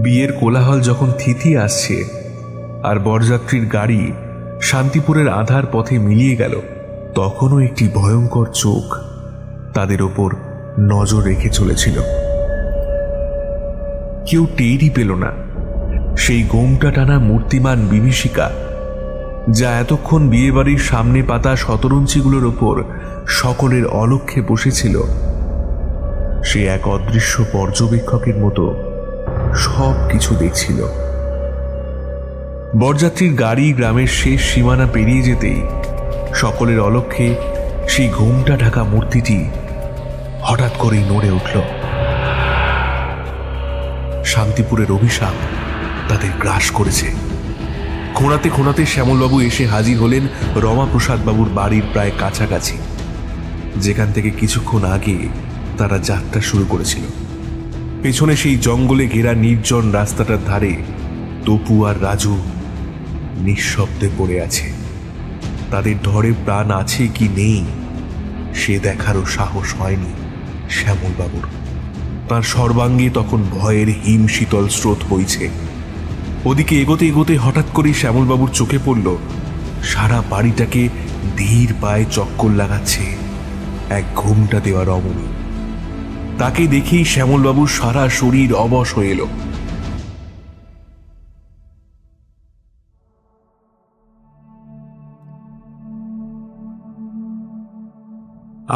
বিয়ের কোলাহল যখন থিতিয়ে আসছে আর বরযাত্রীর গাড়ি শান্তিপুরের আধার পথে মিলিয়ে গেল, তখনও একটি ভয়ঙ্কর চোখ তাদের ওপর নজর রেখে চলেছিল। কেউ টেরই পেল না সেই গোমটা টানা মূর্তিমান বিভীষিকা, যা এতক্ষণ বিয়েবাড়ির সামনে পাতা শতরঞ্চিগুলোর ওপর সকলের অলক্ষ্যে বসেছিল। সে এক অদৃশ্য পর্যবেক্ষকের মতো সব কিছু দেখছিল। বরযাত্রীর গাড়ি গ্রামের শেষ সীমানা পেরিয়ে যেতেই সকলের অলক্ষ্যে সেই ঘোমটা ঢাকা মূর্তিটি হঠাৎ করেই নড়ে উঠল। শান্তিপুরের অভিশাপ তাদের গ্রাস করেছে। খোঁড়াতে খোঁড়াতে শ্যামলবাবু এসে হাজির হলেন রমাপ্রসাদ বাবুর বাড়ির প্রায় কাছাকাছি, যেখান থেকে কিছুক্ষণ আগে তারা যাত্রা শুরু করেছিল। পেছনে সেই জঙ্গলে ঘেরা নির্জন রাস্তাটার ধারে তপু আর রাজু নিঃশব্দে পড়ে আছে। তাদের ধরে প্রাণ আছে কি নেই সে দেখারও সাহস হয়নি শ্যামলবাবুর। তার সর্বাঙ্গে তখন ভয়ের হিম শীতল স্রোত বইছে। ওদিকে এগোতে এগোতে হঠাৎ করেই শ্যামলবাবুর চোখে পড়ল সারা বাড়িটাকে ধীর পায়ে চক্কর লাগাচ্ছে এক ঘোমটা দেওয়া রমণী। তাকে দেখেই শ্যামলবাবুর সারা শরীর অবশ হয়ে এলো।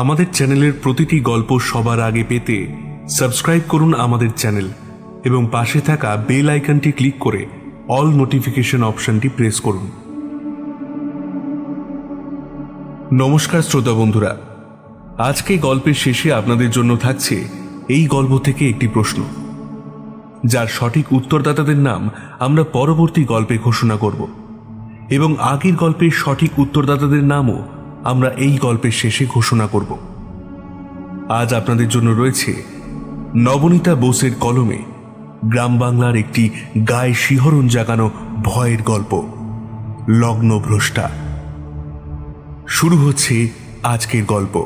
আমাদের চ্যানেলের প্রতিটি গল্প সবার আগে পেতে সাবস্ক্রাইব করুন আমাদের চ্যানেল এবং পাশে থাকা বেল আইকনটি ক্লিক করে অল নোটিফিকেশন অপশনটি প্রেস করুন। নমস্কার শ্রোতা বন্ধুরা, আজকে গল্পের শেষে আপনাদের জন্য থাকছে এই গল্প থেকে একটি প্রশ্ন, যার সঠিক উত্তরদাতাদের নাম আমরা পরবর্তী গল্পে ঘোষণা করব এবং আগের গল্পের সঠিক উত্তরদাতাদের নামও আমরা এই গল্পের শেষে ঘোষণা করব। আজ আপনাদের জন্য রয়েছে নবনীতা বোসের কলমে গ্রাম বাংলার একটি গায়ে শিহরণ জাগানো ভয়ের গল্প, লগ্নভ্রষ্টা। শুরু হচ্ছে আজকের গল্প।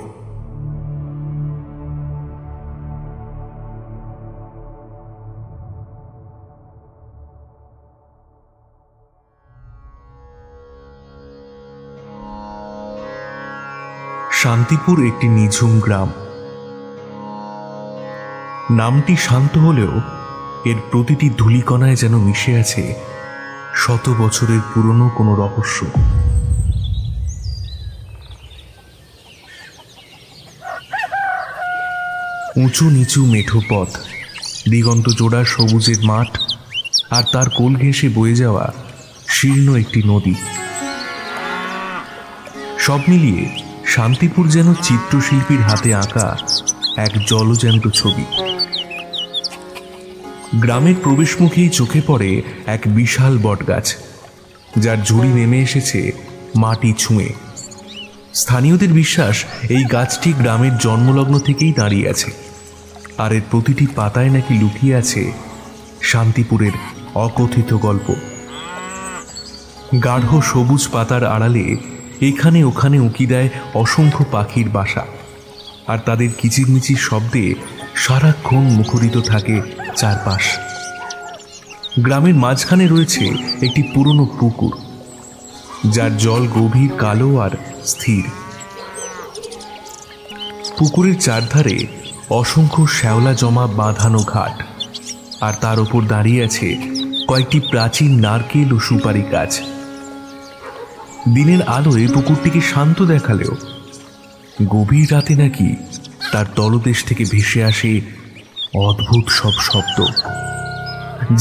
শান্তিপুর একটি নিঝুম গ্রাম। নামটি শান্ত হলেও এর প্রতিটি ধূলিকণায় যেন মিশে আছে শত বছরের পুরনো কোনো রহস্য। উঁচু নিচু মেঠো পথ, দিগন্ত জোড়া সবুজের মাঠ আর তার কোল ঘেঁষে বয়ে যাওয়া শীর্ণ একটি নদী, সব মিলিয়ে শান্তিপুর যেন চিত্রশিল্পীর হাতে আঁকা এক জলজ্যান্ত ছবি। গ্রামের প্রবেশমুখেই চোখে পড়ে এক বিশাল বটগাছ, যার ঝুড়ি নেমে এসেছে মাটি ছুঁয়ে। স্থানীয়দের বিশ্বাস এই গাছটি গ্রামের জন্মলগ্ন থেকেই দাঁড়িয়ে আছে, আর এর প্রতিটি পাতায় নাকি লুকিয়ে আছে শান্তিপুরের অকথিত গল্প। গাঢ় সবুজ পাতার আড়ালে এখানে ওখানে উঁকি দেয় অসংখ্য পাখির বাসা, আর তাদের কিচিরমিচির শব্দে সারাক্ষণ মুখরিত থাকে চারপাশ। গ্রামের মাঝখানে রয়েছে একটি পুরনো পুকুর, যার জল গভীর কালো আর স্থির। পুকুরের চারধারে অসংখ্য শ্যাওলা জমা বাঁধানো ঘাট, আর তার ওপর দাঁড়িয়ে আছে কয়েকটি প্রাচীন নারকেল ও সুপারি গাছ। দিনের আলোয় পুকুরটিকে শান্ত দেখালেও গভীর রাতে নাকি তার তলদেশ থেকে ভেসে আসে অদ্ভুত সব শব্দ,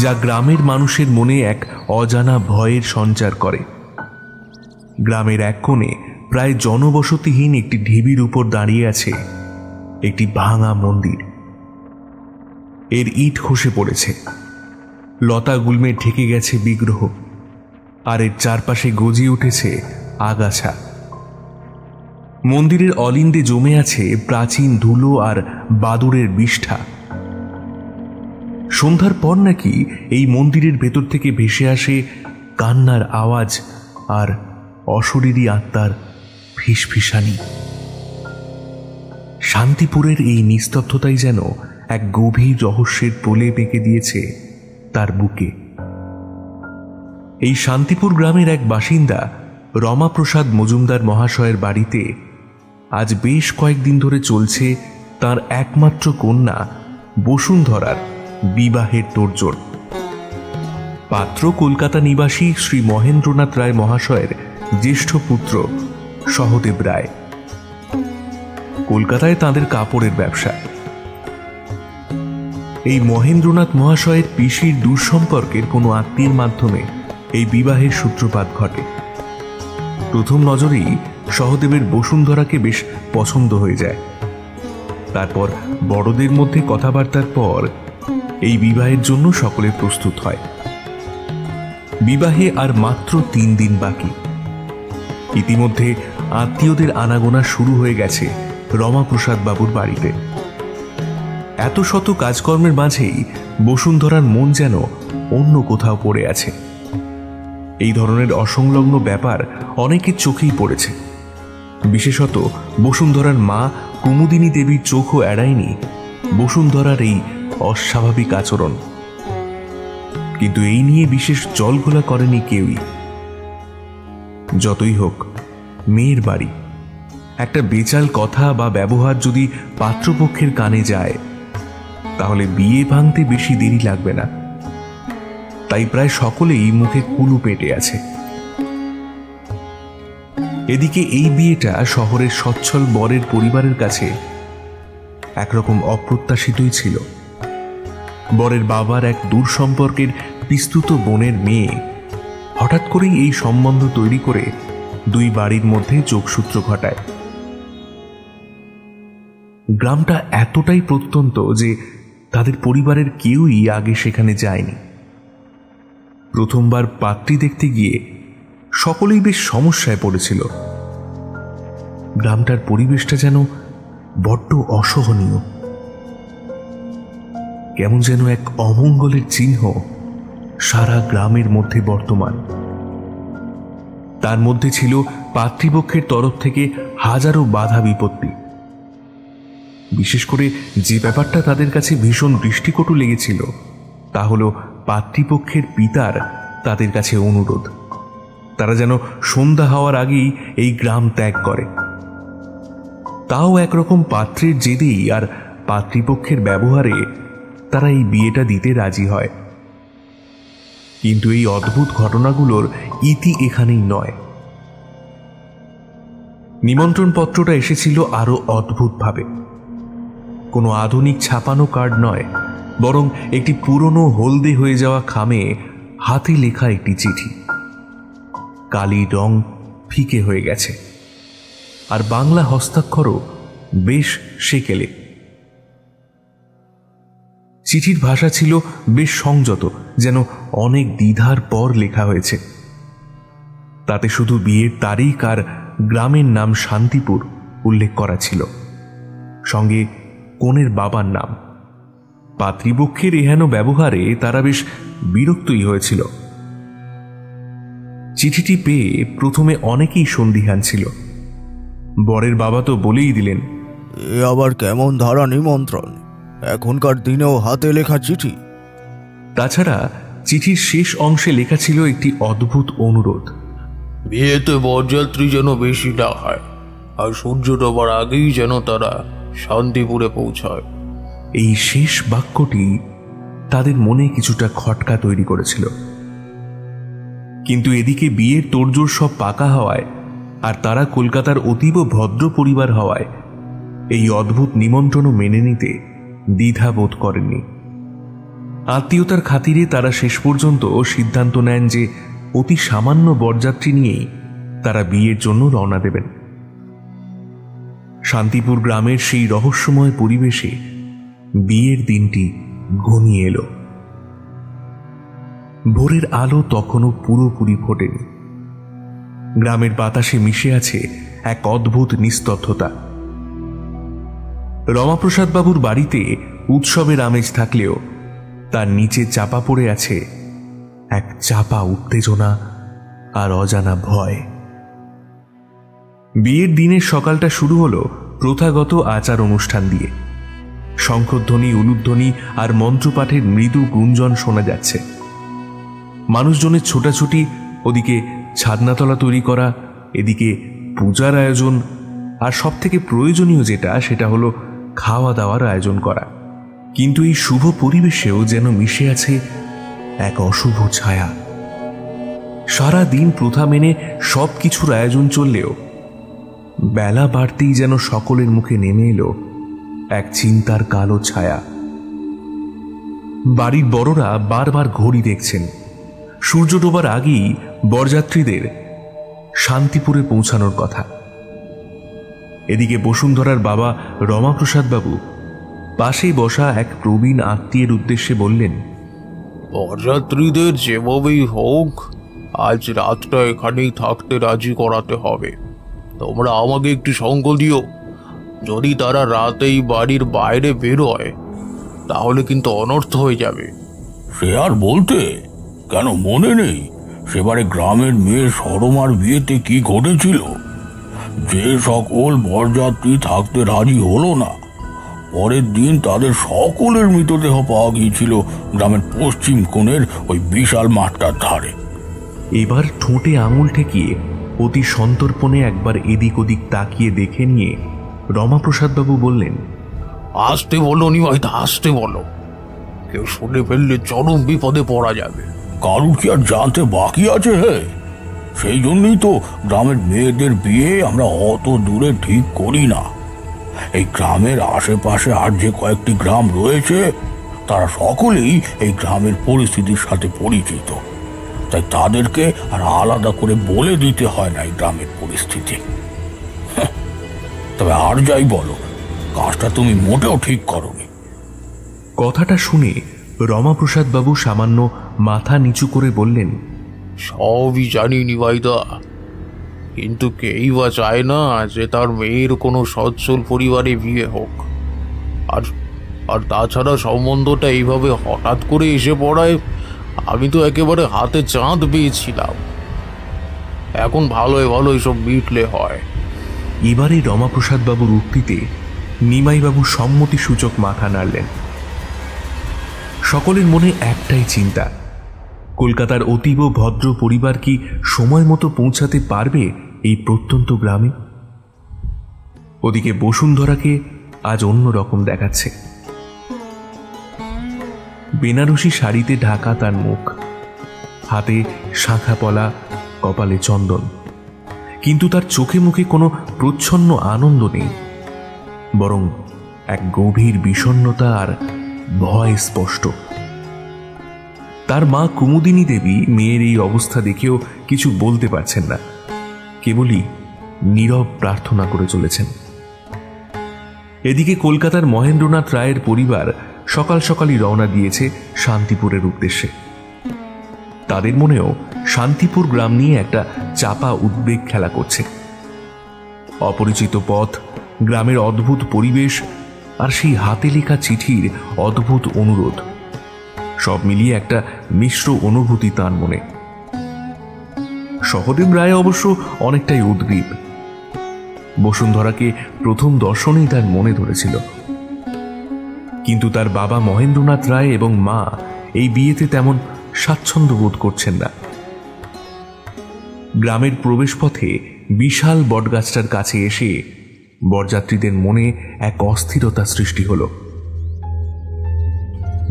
যা গ্রামের মানুষের মনে এক অজানা ভয়ের সঞ্চার করে। গ্রামের এক কোণে প্রায় জনবসতিহীন একটি ঢিবির উপর দাঁড়িয়ে আছে একটি ভাঙা মন্দির। এর ইট খসে পড়েছে, লতা গুল্মে ঢেকে গেছে বিগ্রহ, আর এর চারপাশে গজিয়ে উঠেছে আগাছা। মন্দিরের অলিন্দে জমে আছে প্রাচীন ধুলো আর বাদুড়ের বিষ্ঠা। সন্ধ্যার পর নাকি এই মন্দিরের ভেতর থেকে ভেসে আসে কান্নার আওয়াজ আর অশরীরী আত্মার ফিসফিসানি। শান্তিপুরের এই নিস্তব্ধতাই যেন এক গভীর রহস্যের প্রলেপ এঁকে দিয়েছে তার বুকে। এই শান্তিপুর গ্রামের এক বাসিন্দা রমাপ্রসাদ মজুমদার মহাশয়ের বাড়িতে আজ বেশ কয়েকদিন ধরে চলছে তার একমাত্র কন্যা বসুন্ধরার বিবাহের তোড়জোড়। পাত্র কলকাতা নিবাসী শ্রী মহেন্দ্রনাথ রায় মহাশয়ের জ্যেষ্ঠ পুত্র সহদেব রায়। কলকাতায় তাঁদের কাপড়ের ব্যবসা। এই মহেন্দ্রনাথ মহাশয়ের পিসির দূর সম্পর্কের কোনো আত্মীয়ের মাধ্যমে এই বিবাহের সূত্রপাত ঘটে। প্রথম নজরেই সহদেবের বসুন্ধরাকে বেশ পছন্দ হয়ে যায়। তারপর বড়দের মধ্যে কথাবার্তার পর এই বিবাহের জন্য সকলে প্রস্তুত হয়। বিবাহে আর মাত্র 3 দিন বাকি। ইতিমধ্যে আত্মীয়দের আনাগোনা শুরু হয়ে গেছে রমাপ্রসাদ বাবুর বাড়িতে। এত শত কাজকর্মের মাঝেই বসুন্ধরার মন যেন অন্য কোথাও পড়ে আছে। এই ধরনের অসংলগ্ন ব্যাপার অনেকের চোখেই পড়েছে। বিশেষত বসুন্ধরার মা কুমুদিনী দেবীর চোখও এড়ায়নি বসুন্ধরার এই অস্বাভাবিক আচরণ। কিন্তু এই নিয়ে বিশেষ জলঘোলা করেনি কেউই। যতই হোক, মেয়ের বাড়ি, একটা বেচাল কথা বা ব্যবহার যদি পাত্রপক্ষের কানে যায় তাহলে বিয়ে ভাঙতে বেশি দেরি লাগবে না। তাই প্রায় সকলেই মুখে কুলু পেটে আছে। এদিকে এই বিয়েটা শহরের সচ্ছল বরের পরিবারের কাছে একরকম অপ্রত্যাশিতই ছিল। বরের বাবার এক দূর সম্পর্কের পিস্তুত বোনের মেয়ে হঠাৎ করেই এই সম্বন্ধ তৈরি করে দুই বাড়ির মধ্যে যোগসূত্র ঘটায়। গ্রামটা এতটাই প্রত্যন্ত যে তাদের পরিবারের কেউই আগে সেখানে যায়নি। প্রথমবার পাত্রী দেখতে গিয়ে সকলেই বেশ সমস্যায় পড়েছিল। গ্রামটার পরিবেশটা যেন বড্ড অসহনীয়। কেমন যেন এক অমঙ্গলের চিহ্ন সারা গ্রামের মধ্যে বর্তমান। তার মধ্যে ছিল পাত্রীপক্ষের তরফ থেকে হাজারো বাধা বিপত্তি। বিশেষ করে যে ব্যাপারটা তাদের কাছে ভীষণ দৃষ্টিকটু লেগেছিল তা হল পাত্রীপক্ষের পিতার তাদের কাছে অনুরোধ তারা যেন সন্ধ্যা হওয়ার আগেই এই গ্রাম ত্যাগ করে। তাও একরকম পাত্রের জেদেই আর পাত্রীপক্ষের ব্যবহারে তারা এই বিয়েটা দিতে রাজি হয়। কিন্তু এই অদ্ভুত ঘটনাগুলোর ইতি এখানেই নয়। নিমন্ত্রণ পত্রটা এসেছিল আরো অদ্ভুতভাবে। কোনো আধুনিক ছাপানো কার্ড নয়, বরং একটি পুরনো হলদে হয়ে যাওয়া খামে হাতে লেখা একটি চিঠি। কালি রং ফিকে হয়ে গেছে, আর বাংলা হস্তাক্ষরও বেশ সেকেলে। চিঠির ভাষা ছিল বেশ সংযত, যেন অনেক দ্বিধার পর লেখা হয়েছে। তাতে শুধু বিয়ের তারিখ আর গ্রামের নাম শান্তিপুর উল্লেখ করা ছিল, সঙ্গে কনের বাবার নাম। পাত্রীপক্ষের এহেন ব্যবহারে তারা বেশ বিরক্তই হয়েছিল। চিঠিটি পেয়ে প্রথমে অনেকেই সন্দিহান ছিল। বরের বাবা তো বলেই দিলেন, এ আবার কেমন ধারা নিমন্ত্রণ, এখনকার দিনেও হাতে লেখা চিঠি। তাছাড়া চিঠির শেষ অংশে লেখা ছিল একটি অদ্ভুত অনুরোধ। বিয়েতে বরযাত্রী যেন বেশি না হয়, আর সূর্য ডোবার আগেই যেন তারা শান্তিপুরে পৌঁছায়। এই শেষ বাক্যটি তাদের মনে কিছুটা খটকা তৈরি করেছিল। কিন্তু এদিকে বিয়ের তোড়জোড় সব পাকা হওয়ায় আর তারা কলকাতার অতীব ভদ্র পরিবার হওয়ায় এই অদ্ভুত নিমন্ত্রণও মেনে নিতে দ্বিধা বোধ করেননি। আত্মীয়তার খাতিরে তারা শেষ পর্যন্ত সিদ্ধান্ত নেন যে অতি সামান্য বরযাত্রী নিয়েই তারা বিয়ের জন্য রওনা দেবেন। শান্তিপুর গ্রামের সেই রহস্যময় পরিবেশে বিয়ের দিনটি ঘনিয়ে এলো। ভোরের আলো তখনও পুরোপুরি ফোটেনি। গ্রামের বাতাসে মিশে আছে এক অদ্ভুত নিস্তব্ধতা। রমাপ্রসাদ বাবুর বাড়িতে উৎসবের আমেজ থাকলেও তার নিচে চাপা পড়ে আছে এক চাপা উত্তেজনা আর অজানা ভয়। বিয়ের দিনের সকালটা শুরু হলো প্রথাগত আচার অনুষ্ঠান দিয়ে। শঙ্খধ্বনি, উলুধ্বনি আর মন্ত্রপাঠের মৃদু গুঞ্জন শোনা যাচ্ছে। মানুষজনের ছোটাছুটি, ওদিকে ছাদনাতলা তৈরি করা, এদিকে পূজার আয়োজন, আর সব থেকে প্রয়োজনীয় সেটা হলো খাওয়া দাওয়ার আয়োজন করা। কিন্তু এই শুভ পরিবেশেও যেন মিশে আছে এক অশুভ ছায়া। সারা দিন প্রথা মেনে সব কিছুর আয়োজন চললেও বেলা বাড়তেই যেন সকলের মুখে নেমে এলো এক চিন্তার কালো ছায়া। বাড়ির বড়রা বারবার ঘড়ি দেখছেন। সূর্য ডোবার আগেই বরযাত্রীদের শান্তিপুরে পৌঁছানোর কথা। এদিকে বসুন্ধরার বাবা রমাপ্রসাদ বাবু পাশেই বসা এক প্রবীণ আত্মীয়ের উদ্দেশ্যে বললেন, বরযাত্রীদের যেভাবেই হোক আজ রাতটা এখানেই থাকতে রাজি করাতে হবে। তোমরা আমাকে একটু সঙ্গ দিও। যদি তারা রাতেই বাড়ির বাইরে বেরোয় তাহলে কিন্তু অনর্থ হয়ে যাবে। সে আর বলতে, কেন মনে নেই সেবারে গ্রামের মেয়ে সরমার বিয়েতে কি ঘটেছিল? যে সকল বরযাত্রী থাকতে রাজি হলো না, পরের দিন তাদের সকলের মৃতদেহ পাওয়া গিয়েছিল গ্রামের পশ্চিম কোণের ওই বিশাল মাঠটার ধারে। এবার ঠোঁটে আঙুল ঠেকিয়ে অতি সন্তর্পণে একবার এদিক ওদিক তাকিয়ে দেখে নিয়ে রমাপ্রসাদ বাবু বললেন, আসতে বলো নিমাইদা, আসতে বলো। কেউ শুনে ফেললে চরম বিপদে পড়া যাবে। কারুর কি আর জানতে বাকি আছে? হে, সেই জন্যই তো গ্রামের মেয়েদের বিয়ে আমরা অত দূরে ঠিক করি না। এই গ্রামের আশেপাশে আর যে কয়েকটি গ্রাম রয়েছে তারা সকলেই এই গ্রামের পরিস্থিতির সাথে পরিচিত, তাই তাদেরকে আর আলাদা করে বলে দিতে হয় না এই গ্রামের পরিস্থিতি। তবে আর যাই বলো, কাজটা তুমি মোটেও ঠিক করোনি। কথাটা শুনে রমাপ্রসাদ বাবু সামান্য মাথা নিচু করে বললেন, সবই জানি নিমাইদা, কিন্তু কেই বা চায় না যে তার মেয়ের কোনো সচ্ছল পরিবারে বিয়ে হোক। আর আর তাছাড়া সম্বন্ধটা এইভাবে হঠাৎ করে এসে পড়ায় আমি তো একেবারে হাতে চাঁদ পেয়েছিলাম। এখন ভালোই ভালো এসব মিটলে হয়। এবারে রমাপ্রসাদ বাবুর উক্তিতে নিমাইবাবু সম্মতিসূচক মাথা নাড়লেন। সকলের মনে একটাই চিন্তা, কলকাতার অতীব ভদ্র পরিবার কি সময় মতো পৌঁছাতে পারবে এই প্রত্যন্ত গ্রামে? ওদিকে বসুন্ধরাকে আজ অন্য রকম দেখাচ্ছে। বেনারসি শাড়িতে ঢাকা তার মুখ, হাতে শাঁখা পলা, কপালে চন্দন, কিন্তু তার চোখে মুখে কোনো প্রচ্ছন্ন আনন্দ নেই, বরং এক গভীর বিষণ্ণতা আর ভয় স্পষ্ট। তার মা কুমুদিনী দেবী মেয়ের এই অবস্থা দেখেও কিছু বলতে পারছেন না, কেবলই নীরব প্রার্থনা করে চলেছেন। এদিকে কলকাতার মহেন্দ্রনাথ রায়ের পরিবার সকাল সকালই রওনা দিয়েছে শান্তিপুরের উদ্দেশ্যে। তাদের মনেও শান্তিপুর গ্রাম নিয়ে একটা চাপা উদ্বেগ খেলা করছে। অপরিচিত পথ, গ্রামের অদ্ভুত পরিবেশ আর সেই হাতে লেখা চিঠির অদ্ভুত অনুরোধ, সব মিলিয়ে একটা মিশ্র অনুভূতি তার মনে। সহদেব রায় অবশ্য অনেকটাই উদ্গ্রীব। বসুন্ধরাকে প্রথম দর্শনেই তার মনে ধরেছিল, কিন্তু তার বাবা মহেন্দ্রনাথ রায় এবং মা এই বিয়েতে তেমন স্বাচ্ছন্দ্য বোধ করছেন না। গ্রামের প্রবেশপথে বিশাল বটগাছটার কাছে এসে বরযাত্রীদের মনে এক অস্থিরতা সৃষ্টি হল।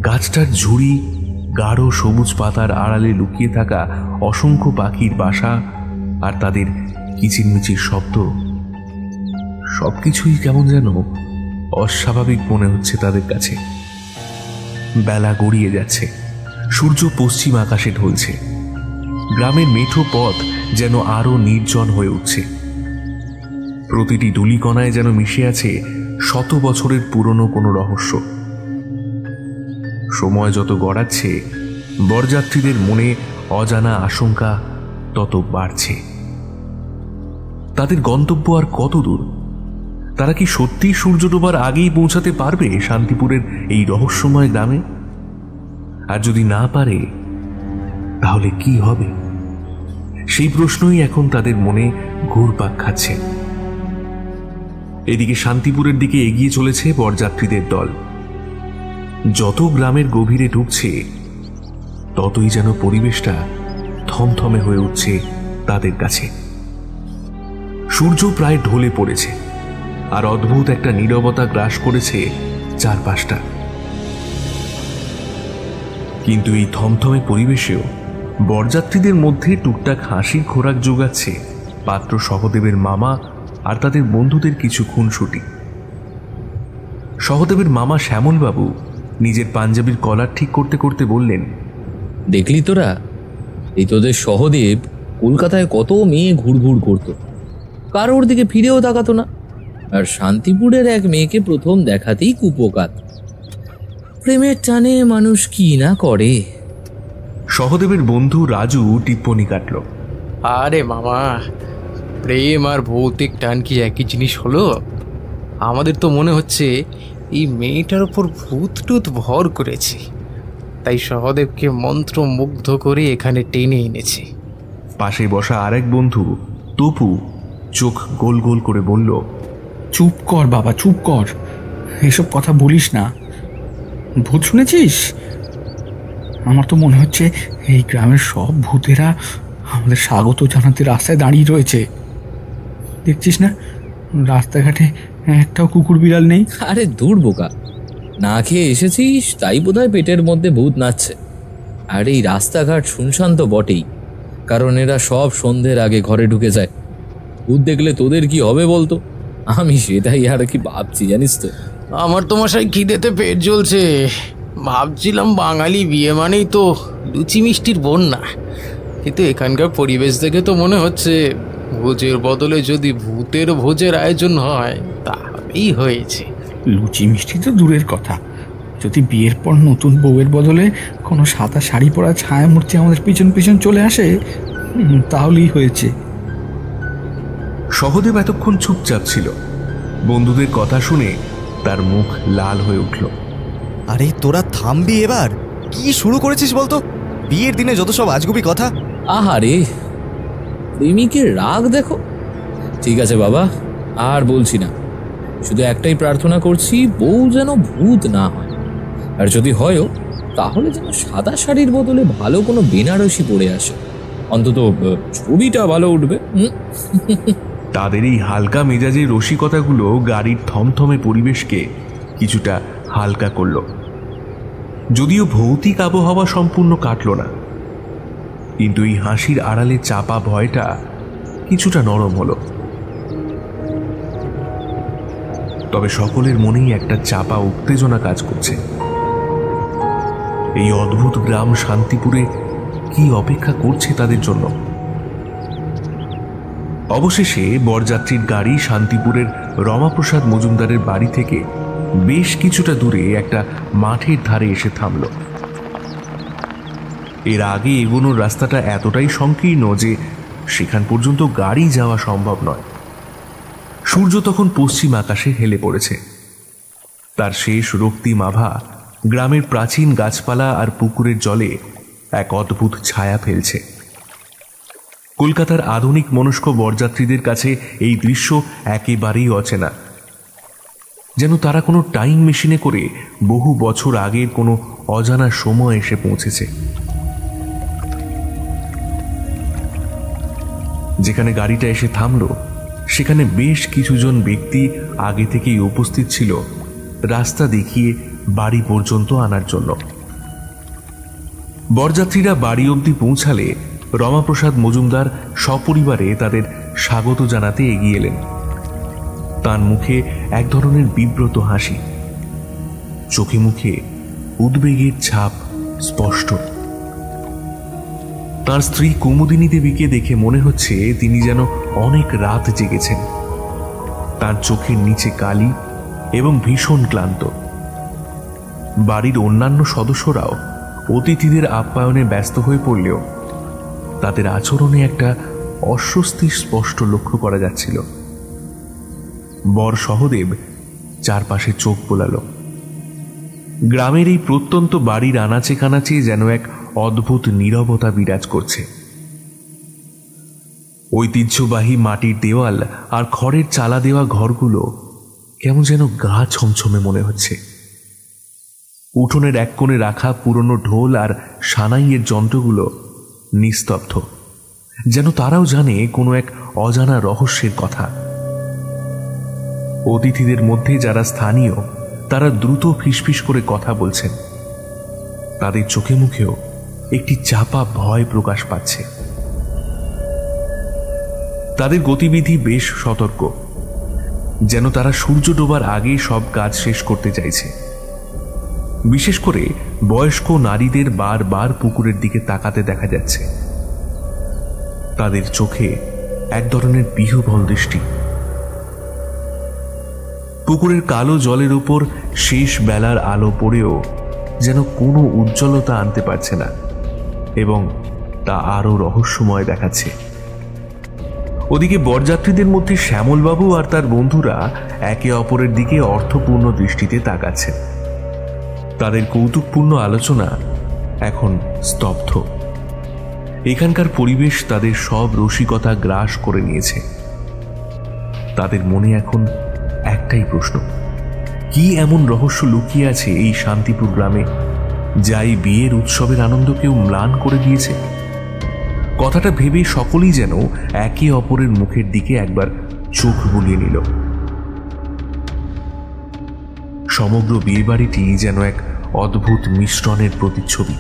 গাছটার ঝুড়ি, গাঢ় সবুজ পাতার আড়ালে লুকিয়ে থাকা অসংখ্য পাখির বাসা আর তাদের কিচিরমিচির শব্দ, সবকিছুই কেমন যেন অস্বাভাবিক মনে হচ্ছে তাদের কাছে। বেলা গড়িয়ে যাচ্ছে, সূর্য পশ্চিম আকাশে ঢলছে, গ্রামের মেঠো পথ যেন আরো নির্জন হয়ে উঠছে। প্রতিটি ধূলিকণায় যেন মিশে আছে শত বছরের পুরনো কোনো রহস্য। সময় যত গড়াচ্ছে, বরযাত্রীদের মনে অজানা আশঙ্কা তত বাড়ছে। তাদের গন্তব্য আর কত দূর? তারা কি সত্যিই সূর্য ডোবার আগেই পৌঁছাতে পারবে শান্তিপুরের এই রহস্যময় গ্রামে? আর যদি না পারে তাহলে কি হবে? সেই প্রশ্নই এখন তাদের মনে ঘুরপাক খাচ্ছে। এদিকে শান্তিপুরের দিকে এগিয়ে চলেছে বরযাত্রীদের দল। যত গ্রামের গভীরে ঢুকছে ততই যেন পরিবেশটা থমথমে হয়ে উঠছে তাদের কাছে। সূর্য প্রায় ঢলে পড়েছে, আর অদ্ভুত একটা নীরবতা গ্রাস করেছে চারপাশটা। কিন্তু এই থমথমে পরিবেশেও বরযাত্রীদের মধ্যে টুকটাক হাসির খোরাক যোগাচ্ছে পাত্র সহদেবের মামা আর তাদের বন্ধুদের কিছু খুনসুটি। সহদেবের মামা শ্যামলবাবু নিজের পাঞ্জাবির কলার ঠিক করতে করতে বললেন, দেখলি তোরা, এই তোদের সহদেব কলকাতায় কত মেয়ে ঘুরঘুর করতো, কারোর দিকে ফিরেও তাকাতো না, আর শান্তিপুরের এক মেয়েকে প্রথম দেখাতেই কুপোকাত। প্রেমের টানে মানুষ কি না করে। সহদেবের বন্ধু রাজু টিপ্পনি কাটল, আরে মামা, প্রেম আর ভৌতিক টান কি একই জিনিস হলো? আমাদের তো মনে হচ্ছে এই মেয়েটার ওপর ভূত টুত ভর করেছে, তাই সহদেবকে মন্ত্রমুগ্ধ করে এখানে টেনে এনেছে। পাশে বসা আরেক বন্ধু তপু চোখ গোল গোল করে বলল, চুপ কর বাবা, চুপ কর, এসব কথা বলিস না। ভূত শুনেছিস? আমার তো মনে হচ্ছে এই গ্রামের সব ভূতেরা আমাদের স্বাগত জানাতে রাস্তায় দাঁড়িয়ে রয়েছে। দেখছিস না, রাস্তাঘাটে একটাও কুকুর বিড়াল নেই। আরে দূর বোকা, না খেয়ে এসেছিস তাই বোধহয় পেটের মধ্যে ভূত নাচছে। আর এই রাস্তাঘাট শুনশান তো বটেই, কারণ এরা সব সন্ধ্যের আগে ঘরে ঢুকে যায়। ভূত দেখলে তোদের কি হবে বলতো? আমি সেটাই আর কি ভাবছি, জানিস তো। আমার তো মশাই খিদেতে পেট জ্বলছে। ভাবছিলাম বাঙালি বিয়ে মানেই তো লুচি মিষ্টির বন্যা, কিন্তু এখানকার পরিবেশ দেখে তো মনে হচ্ছে ভোজের বদলে যদি ভূতের ভোজের আয়োজন হয় তাহলেই হয়েছে। লুচি মিষ্টি তো দূরের কথা, যদি বিয়ের পর নতুন বউয়ের বদলে কোনো সাদা শাড়ি পরা ছায়ামূর্তি আমাদের পিছন পিছন চলে আসে, তাহলেই হয়েছে। সহদেব এতক্ষণ চুপচাপ ছিল। বন্ধুদের কথা শুনে তার মুখ লাল হয়ে উঠল। আরে তোরা থামবি এবার? কি শুরু করেছিস বলতো? বিয়ের দিনে যত সব আজগুবি কথা। আহারে, প্রেমিকের রাগ দেখো। ঠিক আছে বাবা, আর বলছি না, শুধু একটাই প্রার্থনা করছি, বউ যেন ভূত না হয়, আর যদি হয়ও তাহলে যেন সাদা শাড়ির বদলে ভালো কোনো বেনারসি পরে আসে, অন্তত ছবিটা ভালো উঠবে। তাদের এই হালকা মেজাজের রসিকতাগুলো গাড়ির থমথমে পরিবেশকে কিছুটা হালকা করল। যদিও ভৌতিক আবহাওয়া সম্পূর্ণ কাটল না, কিন্তু এই হাসির আড়ালে চাপা ভয়টা কিছুটা নরম হলো। তবে সকলের মনেই একটা চাপা উত্তেজনা কাজ করছে। এই অদ্ভুত গ্রাম শান্তিপুরে কি অপেক্ষা করছে তাদের জন্য? অবশেষে বরযাত্রীর গাড়ি শান্তিপুরের রমাপ্রসাদ মজুমদারের বাড়ি থেকে বেশ কিছুটা দূরে একটা মাঠের ধারে এসে থামল। এর আগে এগোনোর রাস্তাটা এতটাই সংকীর্ণ যে সেখান পর্যন্ত গাড়ি যাওয়া সম্ভব নয়। সূর্য তখন পশ্চিম আকাশে হেলে পড়েছে। তার শেষ রক্তিম আভা গ্রামের প্রাচীন গাছপালা আর পুকুরের জলে এক অদ্ভুত ছায়া ফেলছে। কলকাতার আধুনিক মনস্ক বরযাত্রীদের কাছে এই দৃশ্য একেবারেই অচেনা, যেন তারা কোনো টাইম মেশিনে করে বহু বছর আগের কোনো অজানা সময় এসে পৌঁছেছে। যেখানে গাড়িটা এসে থামল সেখানে বেশ কিছুজন ব্যক্তি আগে থেকেই উপস্থিত ছিল রাস্তা দেখিয়ে বাড়ি পর্যন্ত আনার জন্য। বরযাত্রীরা বাড়ি অবধি পৌঁছালে রমাপ্রসাদ মজুমদার সপরিবারে তাদের স্বাগত জানাতে এগিয়ে এলেন। তার মুখে এক ধরনের বিব্রত হাসি, চোখে মুখে উদ্বেগের ছাপ স্পষ্ট। তার স্ত্রী কুমুদিনী দেবীকে দেখে মনে হচ্ছে তিনি যেন অনেক রাত জেগেছেন। তার চোখের নিচে কালি এবং ভীষণ ক্লান্ত। বাড়ির অন্যান্য সদস্যরাও অতিথিদের আপ্যায়নে ব্যস্ত হয়ে পড়লেও তাদের আচরণে একটা অস্বস্তি স্পষ্ট লক্ষ্য করা যাচ্ছিল। বর সহদেব চারপাশে চোখ বোলাল। গ্রামের এই প্রত্যন্ত বাড়ির আনাচে কানাচে যেন এক অদ্ভুত নীরবতা বিরাজ করছে। ঐতিহ্যবাহী মাটির দেওয়াল আর খড়ের চালা দেওয়া ঘরগুলো কেমন যেন গা ছমছমে মনে হচ্ছে। উঠোনের এক কোণে রাখা পুরনো ঢোল আর সানাইয়ের যন্ত্রগুলো নিস্তব্ধ, যেন তারাও জানে কোনো এক অজানা রহস্যের কথা। অতিথিদের মধ্যে যারা স্থানীয় তারা দ্রুত ফিসফিস করে কথা বলছেন। তাদের চোখে মুখেও একটি চাপা ভয় প্রকাশ পাচ্ছে। তাদের গতিবিধি বেশ সতর্ক, যেন তারা সূর্য ডোবার আগে সব কাজ শেষ করতে চাইছে। বিশেষ করে বয়স্ক নারীদের বারবার পুকুরের দিকে তাকাতে দেখা যাচ্ছে। তাদের চোখে এক ধরনের বিহ্বল দৃষ্টি। পুকুরের কালো জলের উপর শেষ বেলার আলো পড়েও যেন কোনো উজ্জ্বলতা আনতে পারছে না, এবং তা আরো রহস্যময় দেখাচ্ছে। ওদিকে বরযাত্রীদের মধ্যে শ্যামলবাবু আর তার বন্ধুরা একে অপরের দিকে অর্থপূর্ণ দৃষ্টিতে তাকাচ্ছেন। তাদের কৌতুকপূর্ণ আলোচনা এখন স্তব্ধ। এখানকার পরিবেশ তাদের সব রসিকতা গ্রাস করে নিয়েছে। তাদের মনে এখন একটাই প্রশ্ন, কি এমন রহস্য লুকিয়ে আছে এই শান্তিপুর গ্রামে, যা এই বিয়ের উৎসবের আনন্দকেও ম্লান করে দিয়েছে? কথাটা ভেবে সকলেই যেন একে অপরের মুখের দিকে একবার চোখ বুলিয়ে নিল। সমগ্র বিয়েবাড়িটি যেন এক অদ্ভুত মিশ্রণের প্রতিচ্ছবি।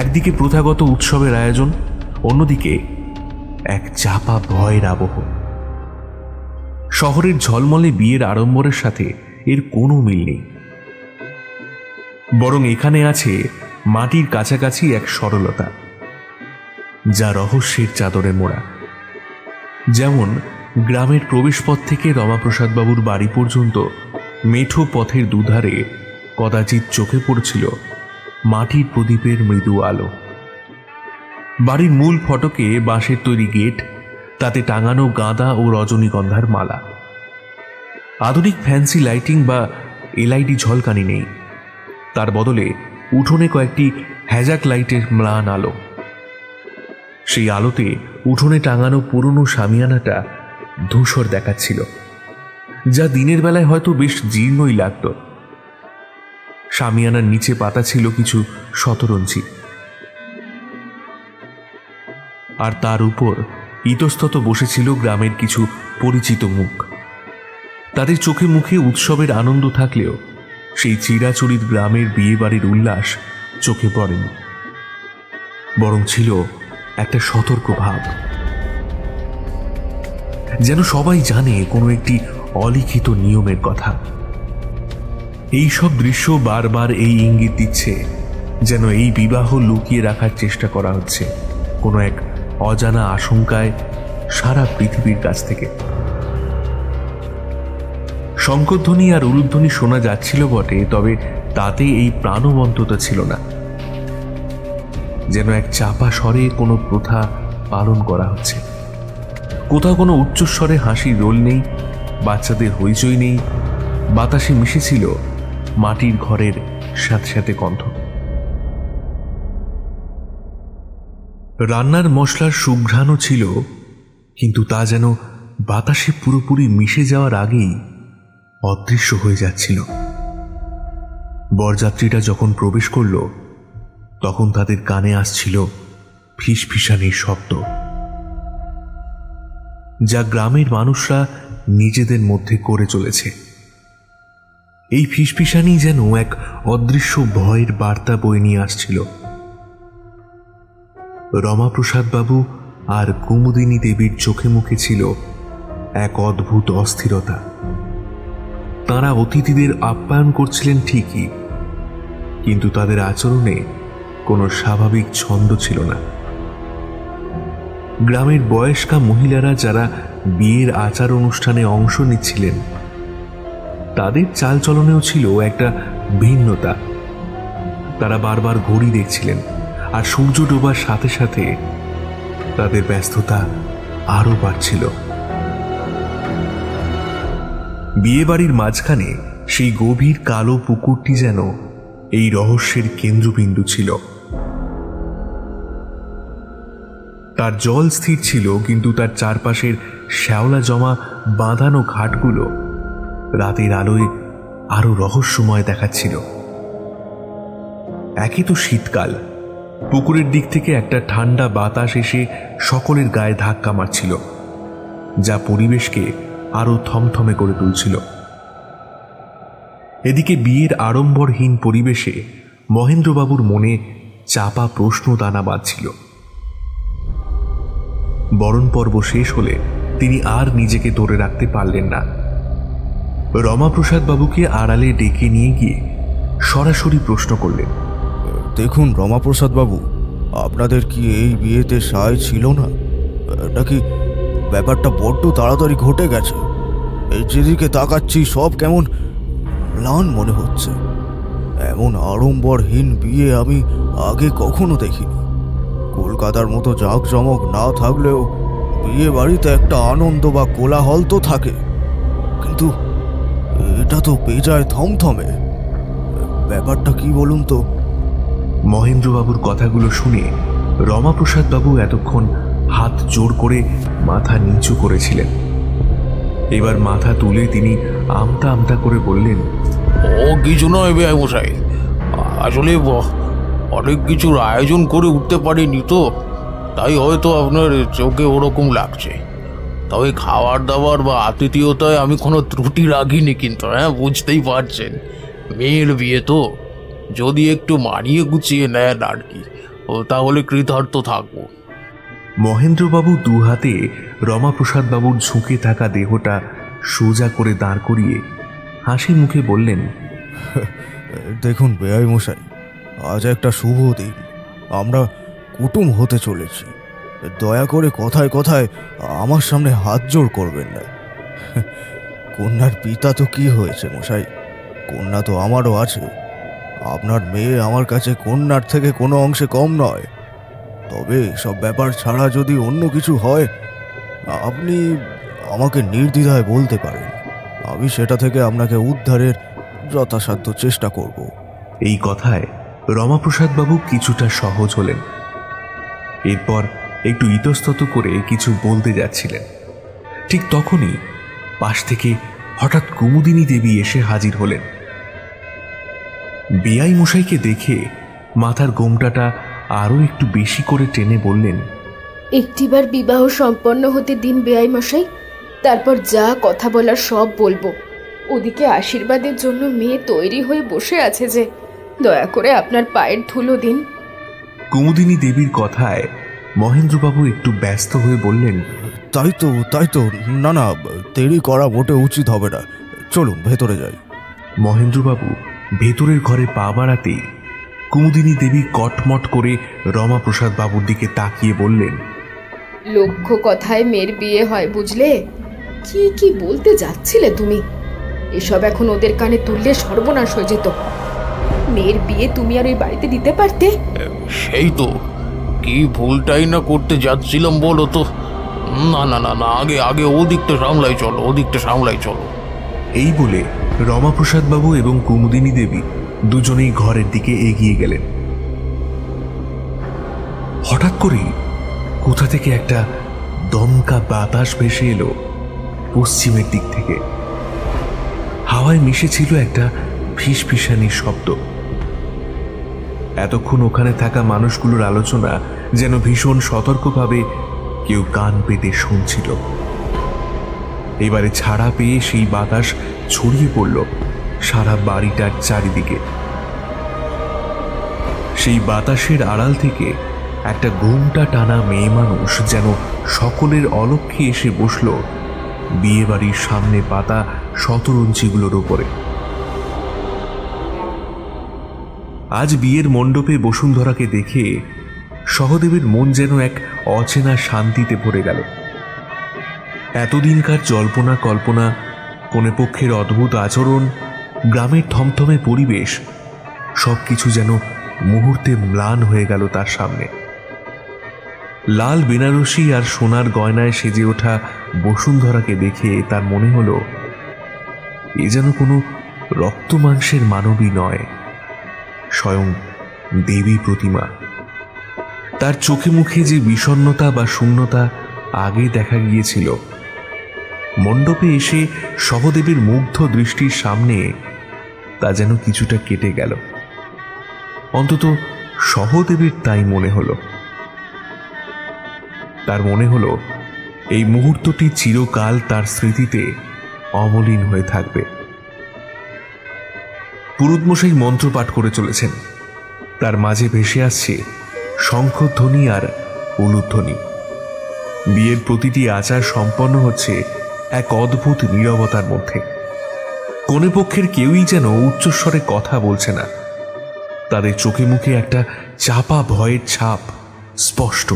একদিকে প্রথাগত উৎসবের আয়োজন, অন্যদিকে এক চাপা ভয়ের আবহ। শহরের ঝলমলে বিয়ের আড়ম্বরের সাথে এর কোনো মিল নেই, বরং এখানে আছে মাটির কাছাকাছি এক সরলতা, যা রহস্যের চাদরে মোড়া। যেমন গ্রামের প্রবেশপথ থেকে রমাপ্রসাদ বাবুর বাড়ি পর্যন্ত মেঠো পথের দুধারে কদাচিৎ চোখে পড়ছিল মাটির প্রদীপের মৃদু আলো। বাড়ির মূল ফটকে বাঁশের তৈরি গেট, তাতে টাঙানো গাঁদা ও রজনীগন্ধার মালা। আধুনিক ফ্যান্সি লাইটিং বা এলআইডি ঝলকানি নেই, তার বদলে উঠোনে কয়েকটি হ্যাজাক লাইটের ম্লান আলো। সেই আলোতে উঠোনে টাঙানো পুরনো শামিয়ানাটা ধূসর দেখাচ্ছিল, যা দিনের বেলায় হয়তো বেশ জীর্ণই লাগত। শামিয়ানার নিচে পাতা ছিল কিছু শতরঞ্চি, আর তার উপর ইতস্তত বসেছিল গ্রামের কিছু পরিচিত মুখ। তাদের চোখে মুখে উৎসবের আনন্দ থাকলেও সেই চিরাচরিত গ্রামের বিয়ে বাড়ির উল্লাস চোখে পড়েনি, বরং ছিল একটা সতর্ক ভাব, যেন সবাই জানে কোনো একটি অলিখিত নিয়মের কথা। এই সব দৃশ্য বারবার এই ইঙ্গিত দিচ্ছে যেন এই বিবাহ লুকিয়ে রাখার চেষ্টা করা হচ্ছে কোনো এক অজানা আশঙ্কায় সারা পৃথিবীর কাছ থেকে। শঙ্খধ্বনি আর উলুধ্বনি শোনা যাচ্ছিল বটে, তবে তাতে এই প্রাণবন্ততা ছিল না। যেন এক চাপা স্বরে কোনো প্রথা পালন করা হচ্ছে। কোথাও কোনো উচ্চস্বরে হাসির রোল নেই, বাচ্চাদের হইচই নেই, বাতাসে মিশেছিল মাটির ঘরের সাথে সাথে গন্ধ। রান্নার মশলার সুঘ্রাণও ছিল, কিন্তু তা যেন বাতাসে পুরোপুরি মিশে যাওয়ার আগেই অদৃশ্য হয়ে যাচ্ছিল। বরযাত্রীরা যখন প্রবেশ করল, তখন তাদের কানে আসছিল ফিসফিসানির শব্দ, যা গ্রামের মানুষরা নিজেদের মধ্যে করে চলেছে। এই ফিসফিসানি যেন এক অদৃশ্য ভয়ের বার্তা বয়ে নিয়ে আসছিল। রমাপ্রসাদ বাবু আর কুমুদিনী দেবীর চোখে মুখে ছিল এক অদ্ভুত অস্থিরতা। তাঁরা অতিথিদের আপ্যায়ন করছিলেন ঠিকই, কিন্তু তাদের আচরণে কোনো স্বাভাবিক ছন্দ ছিল না। গ্রামের বয়স্কা মহিলারা যারা বিয়ের আচার অনুষ্ঠানে অংশ নিচ্ছিলেন, তাদের চালচলনেও ছিল একটা ভিন্নতা। তারা বারবার ঘড়ি দেখছিলেন, আর সূর্য ডোবার সাথে সাথে তাদের ব্যস্ততা আরো বাড়ছিল। বিয়ে বাড়ির মাঝখানে সেই গভীর কালো পুকুরটি যেন এই রহস্যের কেন্দ্রবিন্দু ছিল। তার জল স্থির ছিল, কিন্তু তার চারপাশের শ্যাওলা জমা বাঁধানো ঘাটগুলো রাতের আলোয় আরো রহস্যময় দেখাচ্ছিল। একে তো শীতকাল, পুকুরের দিক থেকে একটা ঠান্ডা বাতাস এসে সকলের গায়ে ধাক্কা মারছিল, যা পরিবেশকে আরো থমথমে করে তুলছিল। এদিকে বিয়ের আড়ম্বরহীন পরিবেশে মহেন্দ্রবাবুর মনে চাপা প্রশ্ন দানা বাঁধছিল। বরণ পর্ব শেষ হলে তিনি আর নিজেকে ধরে রাখতে পারলেন না। রমাপ্রসাদ বাবুকে আড়ালে ডেকে নিয়ে গিয়ে সরাসরি প্রশ্ন করলেন, দেখুন রমাপ্রসাদ বাবু, আপনাদের কি এই বিয়েতে সায় ছিল না, নাকি ব্যাপারটা বড্ড তাড়াতাড়ি ঘটে গেছে? এই যেদিকে তাকাচ্ছি সব কেমন ম্লান মনে হচ্ছে। এমন আড়ম্বরহীন বিয়ে আমি আগে কখনো দেখিনি। কলকাতার মতো জাঁকজমক না থাকলেও বিয়ে বাড়িতে একটা আনন্দ বা কোলাহল তো থাকে, কিন্তু এটা তো বেজায় থমথমে। ব্যাপারটা কি বলুন তো? মহেন্দ্রবাবুর কথাগুলো শুনে রমাপ্রসাদ বাবু এতক্ষণ হাত জোর করে মাথা নিচু করেছিলেন। এবার মাথা তুলে তিনি আমতা আমতা করে বললেন, ও কিছু নয় বেআই মশাই, আসলে অনেক কিছুর আয়োজন করে উঠতে পারিনি তো, তাই হয়তো আপনার চোখে ওরকম লাগছে। তবে খাবার দাবার বা আতিথেয়তায় আমি কোনো ত্রুটি রাখিনি, কিন্তু হ্যাঁ, বুঝতেই পারছেন মেয়ের বিয়ে তো, যদি একটু মানিয়ে গুছিয়ে নেন আর কি, তাহলে কৃতার্থ থাকবো। মহেন্দ্রবাবু দু হাতে রমাপ্রসাদ বাবুর ঝুঁকে থাকা দেহটা সোজা করে দাঁড় করিয়ে হাসি মুখে বললেন, দেখুন বেআই মশাই, আজ একটা শুভ দিন, আমরা কুটুম হতে চলেছি। দয়া করে কথায় কথায় আমার সামনে হাত জোড় করবেন না। কন্যার পিতা তো কি হয়েছে মশাই, কন্যা তো আমারও আছে। আপনার মেয়ে আমার কাছে কন্যার থেকে কোনো অংশে কম নয়। তবে সব ব্যাপার ছাড়া যদি অন্য কিছু হয়, আপনি আমাকে নির্দ্বিধায় বলতে পারেন। আমি সেটা থেকে আপনাকে উদ্ধারের যথাসাধ্য চেষ্টা করব। এই কথায় রমাপ্রসাদ বাবু কিছুটা সহজ হলেন। এরপর একটু ইতস্তত করে কিছু বলতে যাচ্ছিলেন, ঠিক তখনই পাশ থেকে হঠাৎ কুমুদিনী দেবী এসে হাজির হলেন। বেআই মশাইকে দেখে মাথার গোমটাটা আরো একটু বেশি করে টেনে বললেন, একটিবার বিবাহ সম্পন্ন হতে দিন বেআই মশাই, তারপর যা কথা বলার সব বলবো। ওদিকে আশীর্বাদের জন্য মেয়ে তৈরি হয়ে বসে আছে যে, দয়া করে আপনার পায়ের ধুলো দিন। কুমুদিনী দেবীর কথায় মহেন্দ্রবাবু একটু ব্যস্ত হয়ে বললেন, তাই তো, না না, দেরি করা মোটে উচিত হবে না, চলুন ভেতরে যাই। মহেন্দ্রবাবু ভেতরের ঘরে পা বাড়াতেই কুমুদিনী দেবী কটমট করে রমাপ্রসাদ বাবুর দিকে তাকিয়ে বললেন, লক্ষ্য কথায় মেয়ের বিয়ে হয় বুঝলে। কি কি বলতে যাচ্ছিলে তুমি? এসব এখন ওদের কানে তুললে সর্বনাশ হয়ে যেত। মেয়ের বিয়ে তুমি আর ওই বাড়িতে দিতে পারতে? সেই তো, কি ভুলটাই না করতে যাচ্ছিলাম বলো তো। না না না না, আগে আগে ওদিকটা সামলাই চলো। এই বলে রমাপ্রসাদ বাবু এবং কুমুদিনী দেবী দুজনেই ঘরের দিকে এগিয়ে গেলেন। হঠাৎ করেই কোথা থেকে একটা দমকা বাতাস ভেসে এলো পশ্চিমের দিক থেকে। হাওয়ায় মিশেছিল একটা ফিসফিসানির শব্দ। এতক্ষণ ওখানে থাকা মানুষগুলোর আলোচনা যেন ভীষণ সতর্কভাবে কেউ কান পেতে শুনছিল। এবারে ছাড়া পেয়ে সেই বাতাস ছড়িয়ে পড়ল সারা বাড়িটার চারিদিকে। সেই বাতাসের আড়াল থেকে একটা ঘুমটা টানা মেয়ে মানুষ যেন সকলের অলক্ষ্যে এসে বসল বিয়ে বাড়ির সামনে পাতা শতরঞ্চিগুলোর উপরে। আজ বিয়ের মণ্ডপে বসুন্ধরাকে দেখে সহদেবের মন যেন এক অচেনা শান্তিতে ভরে গেল। এতদিনকার জল্পনা কল্পনা, কোনে পক্ষের অদ্ভুত আচরণ, গ্রামের থমথমে পরিবেশ, সবকিছু যেন মুহূর্তে ম্লান হয়ে গেল তার সামনে। লাল বেনারসি আর সোনার গয়নায় সেজে ওঠা বসুন্ধরাকে দেখে তার মনে হলো এ যেন কোনো রক্ত মাংসের মানবী নয়, স্বয়ং দেবী প্রতিমা। তার চোখে মুখে যে বিষণ্ণতা বা শূন্যতা আগে দেখা গিয়েছিল, মণ্ডপে এসে সহদেবের মুগ্ধ দৃষ্টির সামনে তা যেন কিছুটা কেটে গেল। অন্তত সহদেবের তাই মনে হলো। তার মনে হলো এই মুহূর্তটি চিরকাল তার স্মৃতিতে অমলিন হয়ে থাকবে। পুরুতমশাই মন্ত্র পাঠ করে চলেছেন, তার মাঝে ভেসে আসছে শঙ্খধ্বনি আর উলুধ্বনি। বিয়ের প্রতিটি আচার সম্পন্ন হচ্ছে এক অদ্ভুত নীরবতার মধ্যে। কোনে পক্ষের কেউই যেন উচ্চস্বরে কথা বলছে না, তাদের চোখে মুখে একটা চাপা ভয়ের ছাপ স্পষ্ট।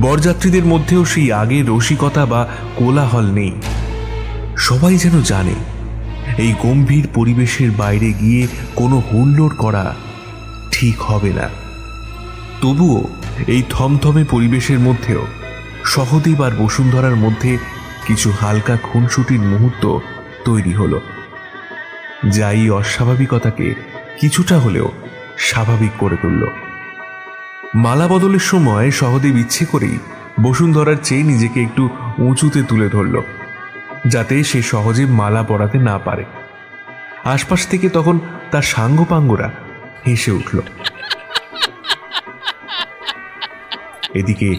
বরযাত্রীদের মধ্যেও সেই আগের রসিকতা বা কোলাহল নেই। সবাই যেন জানে এই গম্ভীর পরিবেশের বাইরে গিয়ে কোনো হুল্লোড় করা ঠিক হবে না। তবুও এই থমথমে পরিবেশের মধ্যেও সহদেব আর বসুন্ধরার মধ্যে কিছু হালকা খুনসুটির মুহূর্ত তৈরি হলো, যা এই অস্বাভাবিকতাকে কিছুটা হলেও স্বাভাবিক করে তুলল। মালা বদলের সময় সহদেব ইচ্ছে করেই বসুন্ধরার চেয়ে নিজেকে একটু উঁচুতে তুলে ধরল, যাতে সে সহজে মালা পরাতে না পারে। আশপাশ থেকে তখন তার সাঙ্গপাঙ্গরা হেসে উঠল। এদিকে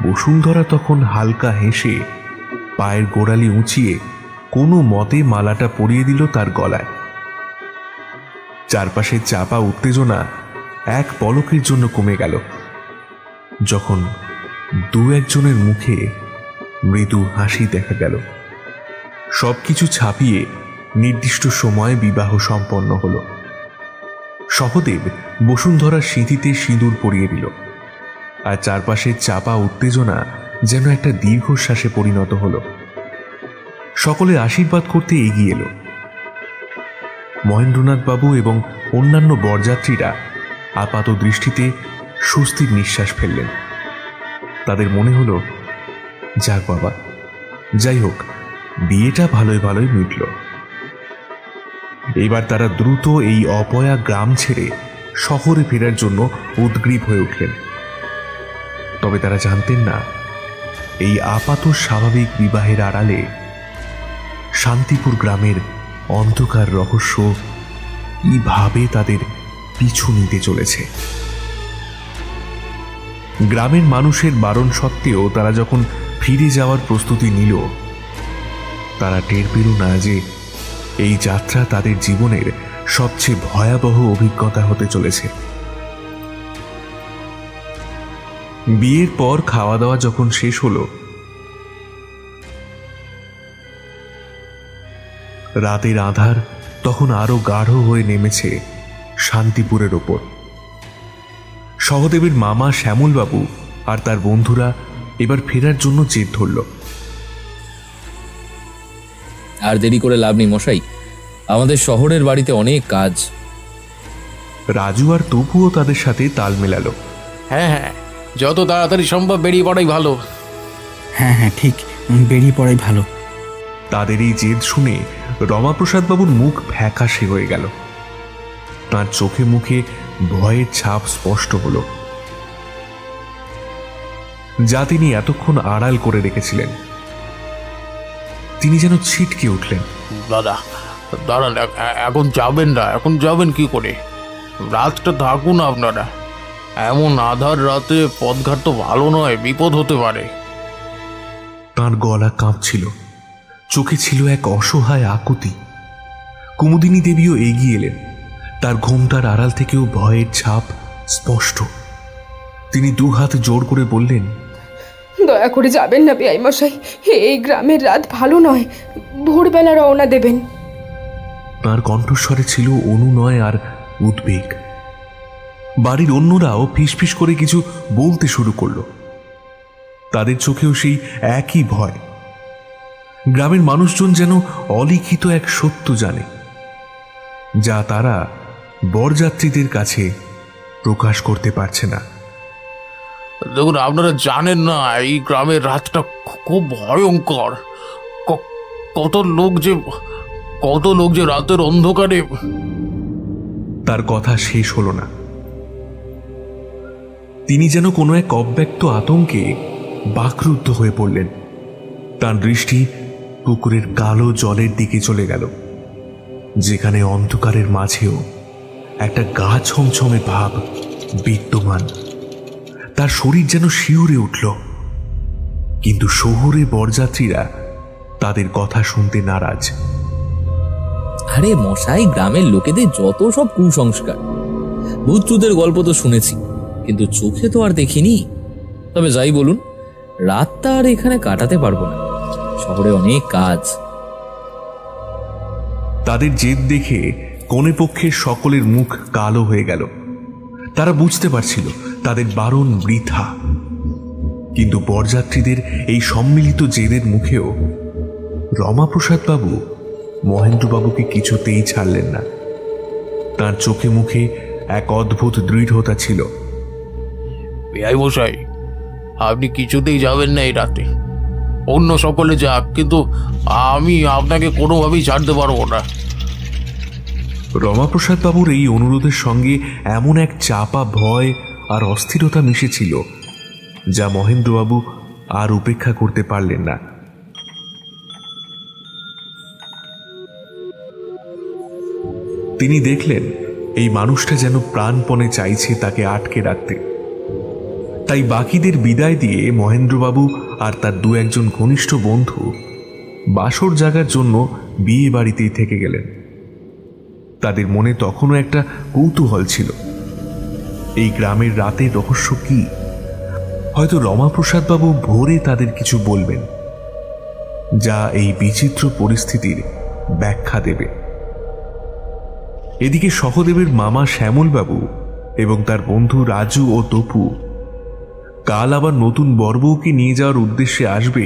বসুন্ধরা তখন হালকা হেসে পায়ের গোড়ালি উঁচিয়ে কোনো মতে মালাটা পরিয়ে দিল তার গলায়। চারপাশে চাপা উত্তেজনা এক পলকের জন্য কমে গেল, যখন দু একজনের মুখে মৃদু হাসি দেখা গেল। সবকিছু ছাপিয়ে নির্দিষ্ট সময়ে বিবাহ সম্পন্ন হল। সহদেব বসুন্ধরার সিঁথিতে সিঁদুর পরিয়ে দিল, আর চারপাশের চাপা উত্তেজনা যেন একটা দীর্ঘশ্বাসে পরিণত হল। সকলে আশীর্বাদ করতে এগিয়ে এলো। মহেন্দ্রনাথ বাবু এবং অন্যান্য বরযাত্রীরা আপাত দৃষ্টিতে স্বস্তির নিঃশ্বাস ফেললেন। তাদের মনে হলো, যাক বাবা, যাই হোক, বিয়েটা ভালোই ভালোই মিটল। এবার তারা দ্রুত এই অপয়া গ্রাম ছেড়ে শহরে ফেরার জন্য উদ্গ্রীব হয়ে উঠলেন। তবে তারা জানতেন না, এই আপাত স্বাভাবিক বিবাহের আড়ালে শান্তিপুর গ্রামের অন্ধকার রহস্য কিভাবে তাদের পিছু নিতে চলেছে। গ্রামের মানুষের বারণ সত্ত্বেও তারা যখন ফিরে যাওয়ার প্রস্তুতি নিল, তারা টের পেল না যে এই যাত্রা তাদের জীবনের সবচেয়ে ভয়াবহ অভিজ্ঞতা হতে চলেছে। বিয়ের পর খাওয়া দাওয়া যখন শেষ হলো, রাতের আঁধার তখন আরো গাঢ় হয়ে নেমেছে শান্তিপুরের ওপর। সহদেবের মামা শ্যামলবাবু আর তার বন্ধুরা এবার ফেরার জন্য জেদ ধরল। আর দেরি করে লাভ নেই মশাই, আমাদের শহরের বাড়িতে অনেক কাজ। রাজু আর তপুও তাদের সাথে তাল মেলালো। হ্যাঁ হ্যাঁ, যত তাড়াতাড়ি সম্ভব বেরিয়ে পড়াই ভালো। হ্যাঁ হ্যাঁ ঠিক, বেরিয়ে পড়াই ভালো। তাদের এই জেদ শুনে রমাপ্রসাদ বাবুর মুখ ফ্যাকাশে হয়ে গেল। তার চোখে মুখে ভয়ের ছাপ স্পষ্ট হল, যা তিনি এতক্ষণ আড়াল করে রেখেছিলেন। তিনি যেন ছিটকে উঠলেন। দাদা দাঁড়ান, এখন যাবেন না, এখন যাবেন কি করে? রাতটা থাকুন আপনারা। এমন আধার রাতে পথঘাট তো ভালো নয়, বিপদ হতে পারে। তাঁর গলা কাঁপছিল, চোখে ছিল এক অসহায় আকুতি। কুমুদিনী দেবীও এগিয়ে এলেন, তার ঘোমটার আড়াল থেকেও ভয়ের ছাপ স্পষ্ট। তিনি দুহাত জোর করে বললেন, দয়া করে যাবেন না বেআই মশাই, এই গ্রামের রাত ভালো নয়, ভোরবেলা রওনা দেবেন। তাঁর কণ্ঠস্বরে ছিল অনুনয় আর উদ্বেগ। বাড়ির অন্যরাও ফিসফিস করে কিছু বলতে শুরু করল। তাদের চোখেও সেই একই ভয়। গ্রামের মানুষজন যেন অলিখিত এক সত্য জানে, যা তারা বরযাত্রীদের কাছে প্রকাশ করতে পারছে না। দেখুন, আপনারা জানেন না এই গ্রামের রাতটা খুব ভয়ঙ্কর। কত লোক যে রাতের অন্ধকারে। তার কথা শেষ হলো না। তিনি যেন কোনো এক অব্যক্ত আতঙ্কে বাকরুদ্ধ হয়ে পড়লেন। তার দৃষ্টি পুকুরের কালো জলের দিকে চলে গেল, যেখানে অন্ধকারের মাঝেও একটা গা ছমছমে ভাব বিদ্যমান। তার শরীর যেন শিউরে উঠল। কিন্তু শহুরে বরযাত্রীরা তাদের কথা শুনতে নারাজ। আরে মশাই, গ্রামের লোকেদের যত সব কুসংস্কার। ভূতচুতের গল্প তো শুনেছি, কিন্তু চোখে তো আর দেখিনি। তবে যাই বলুন, রাতটা আর এখানে কাটাতে পারবো না, শহরে অনেক কাজ। তাদের জেদ দেখে কনে পক্ষের সকলের মুখ কালো হয়ে গেল। তারা বুঝতে পারছিল তাদের বারণ বৃথা। কিন্তু বরযাত্রীদের এই সম্মিলিত জেদের মুখেও রমাপ্রসাদ বাবু মহেন্দ্রবাবুকে কিছুতেই ছাড়লেন না। তার চোখে মুখে এক অদ্ভুত দৃঢ়তা ছিল। বেআই মশাই, আপনি কিছুতেই যাবেন না এই রাতে। অন্য সকলে যাক, কিন্তু আমি আপনাকে কোনোভাবেই ছাড়তে পারবো না। রমাপ্রসাদ বাবুর এই অনুরোধের সঙ্গে এমন এক চাপা ভয় আর অস্থিরতা মিশেছিল যা মহেন্দ্রবাবু আর উপেক্ষা করতে পারলেন না। তিনি দেখলেন এই মানুষটা যেন প্রাণপণে চাইছে তাকে আটকে রাখতে। তাই বাকিদের বিদায় দিয়ে মহেন্দ্রবাবু আর তার দু একজন ঘনিষ্ঠ বন্ধু বাসর জাগার জন্য বিয়ে বাড়িতেই থেকে গেলেন। তাদের মনে তখনও একটা কৌতূহল ছিল, এই গ্রামের রাতের রহস্য কি। হয়তো রমাপ্রসাদ বাবু ভোরে তাদের কিছু বলবেন, যা এই বিচিত্র পরিস্থিতির ব্যাখ্যা দেবে। এদিকে সহদেবের মামা শ্যামলবাবু এবং তার বন্ধু রাজু ও তপু কাল আবার নতুন বরবউকে নিয়ে যাওয়ার উদ্দেশ্যে আসবে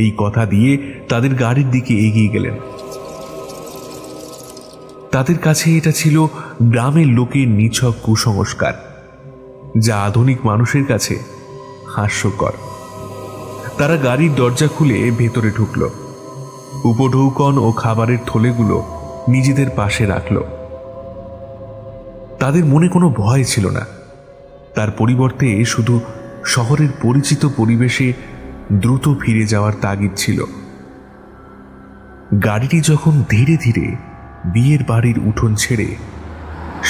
এই কথা দিয়ে তাদের গাড়ির দিকে এগিয়ে গেলেন। তাদের কাছে এটা ছিল গ্রামের লোকের নিছক কুসংস্কার, যা আধুনিক মানুষের কাছে হাস্যকর। তারা গাড়ির দরজা খুলে ভেতরে ঢুকল। উপঢৌকন ও খাবারের থলেগুলো নিজেদের পাশে রাখল। তাদের মনে কোনো ভয় ছিল না, তার পরিবর্তে শুধু শহরের পরিচিত পরিবেশে দ্রুত ফিরে যাওয়ার তাগিদ ছিল। গাড়িটি যখন ধীরে ধীরে বিয়ের বাড়ির উঠোন ছেড়ে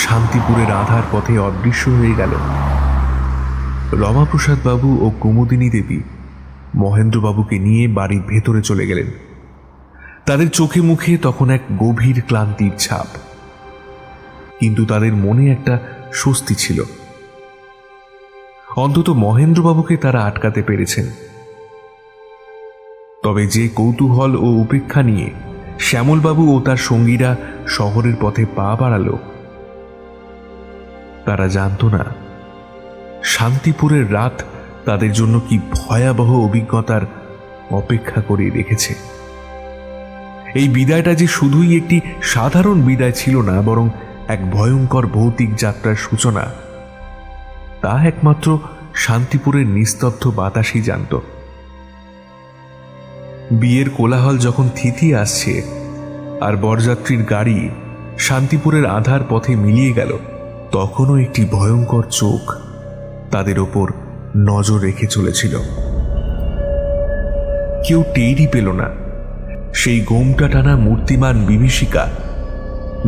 শান্তিপুরের আধার পথে অদৃশ্য হয়ে গেল, রমাপ্রসাদ বাবু ও কুমুদিনী দেবী মহেন্দ্রবাবুকে নিয়ে বাড়ির ভেতরে চলে গেলেন। তাদের চোখে মুখে তখন এক গভীর ক্লান্তির ছাপ, কিন্তু তাদের মনে একটা স্বস্তি ছিল। অন্তত মহেন্দ্রবাবুকে তারা আটকাতে পেরেছেন। তবে যে কৌতূহল ও উপেক্ষা নিয়ে শ্যামলবাবু ও তার সঙ্গীরা শহরের পথে পা বাড়াল, তারা জানত না শান্তিপুরের রাত তাদের জন্য কি ভয়াবহ অভিজ্ঞতার অপেক্ষা করে রেখেছে। এই বিদায়টা যে শুধুই একটি সাধারণ বিদায় ছিল না, বরং এক ভয়ঙ্কর ভৌতিক যাত্রার সূচনা, তা একমাত্র শান্তিপুরের নিস্তব্ধ বাতাসই জানত। বিয়ের কোলাহল যখন থিতিয়ে আসছে আর বরযাত্রীর গাড়ি শান্তিপুরের আধার পথে মিলিয়ে গেল, তখনও একটি ভয়ঙ্কর চোখ তাদের ওপর নজর রেখে চলেছিল। কেউ টেরই পেল না সেই গোমটা টানা মূর্তিমান বিভীষিকা,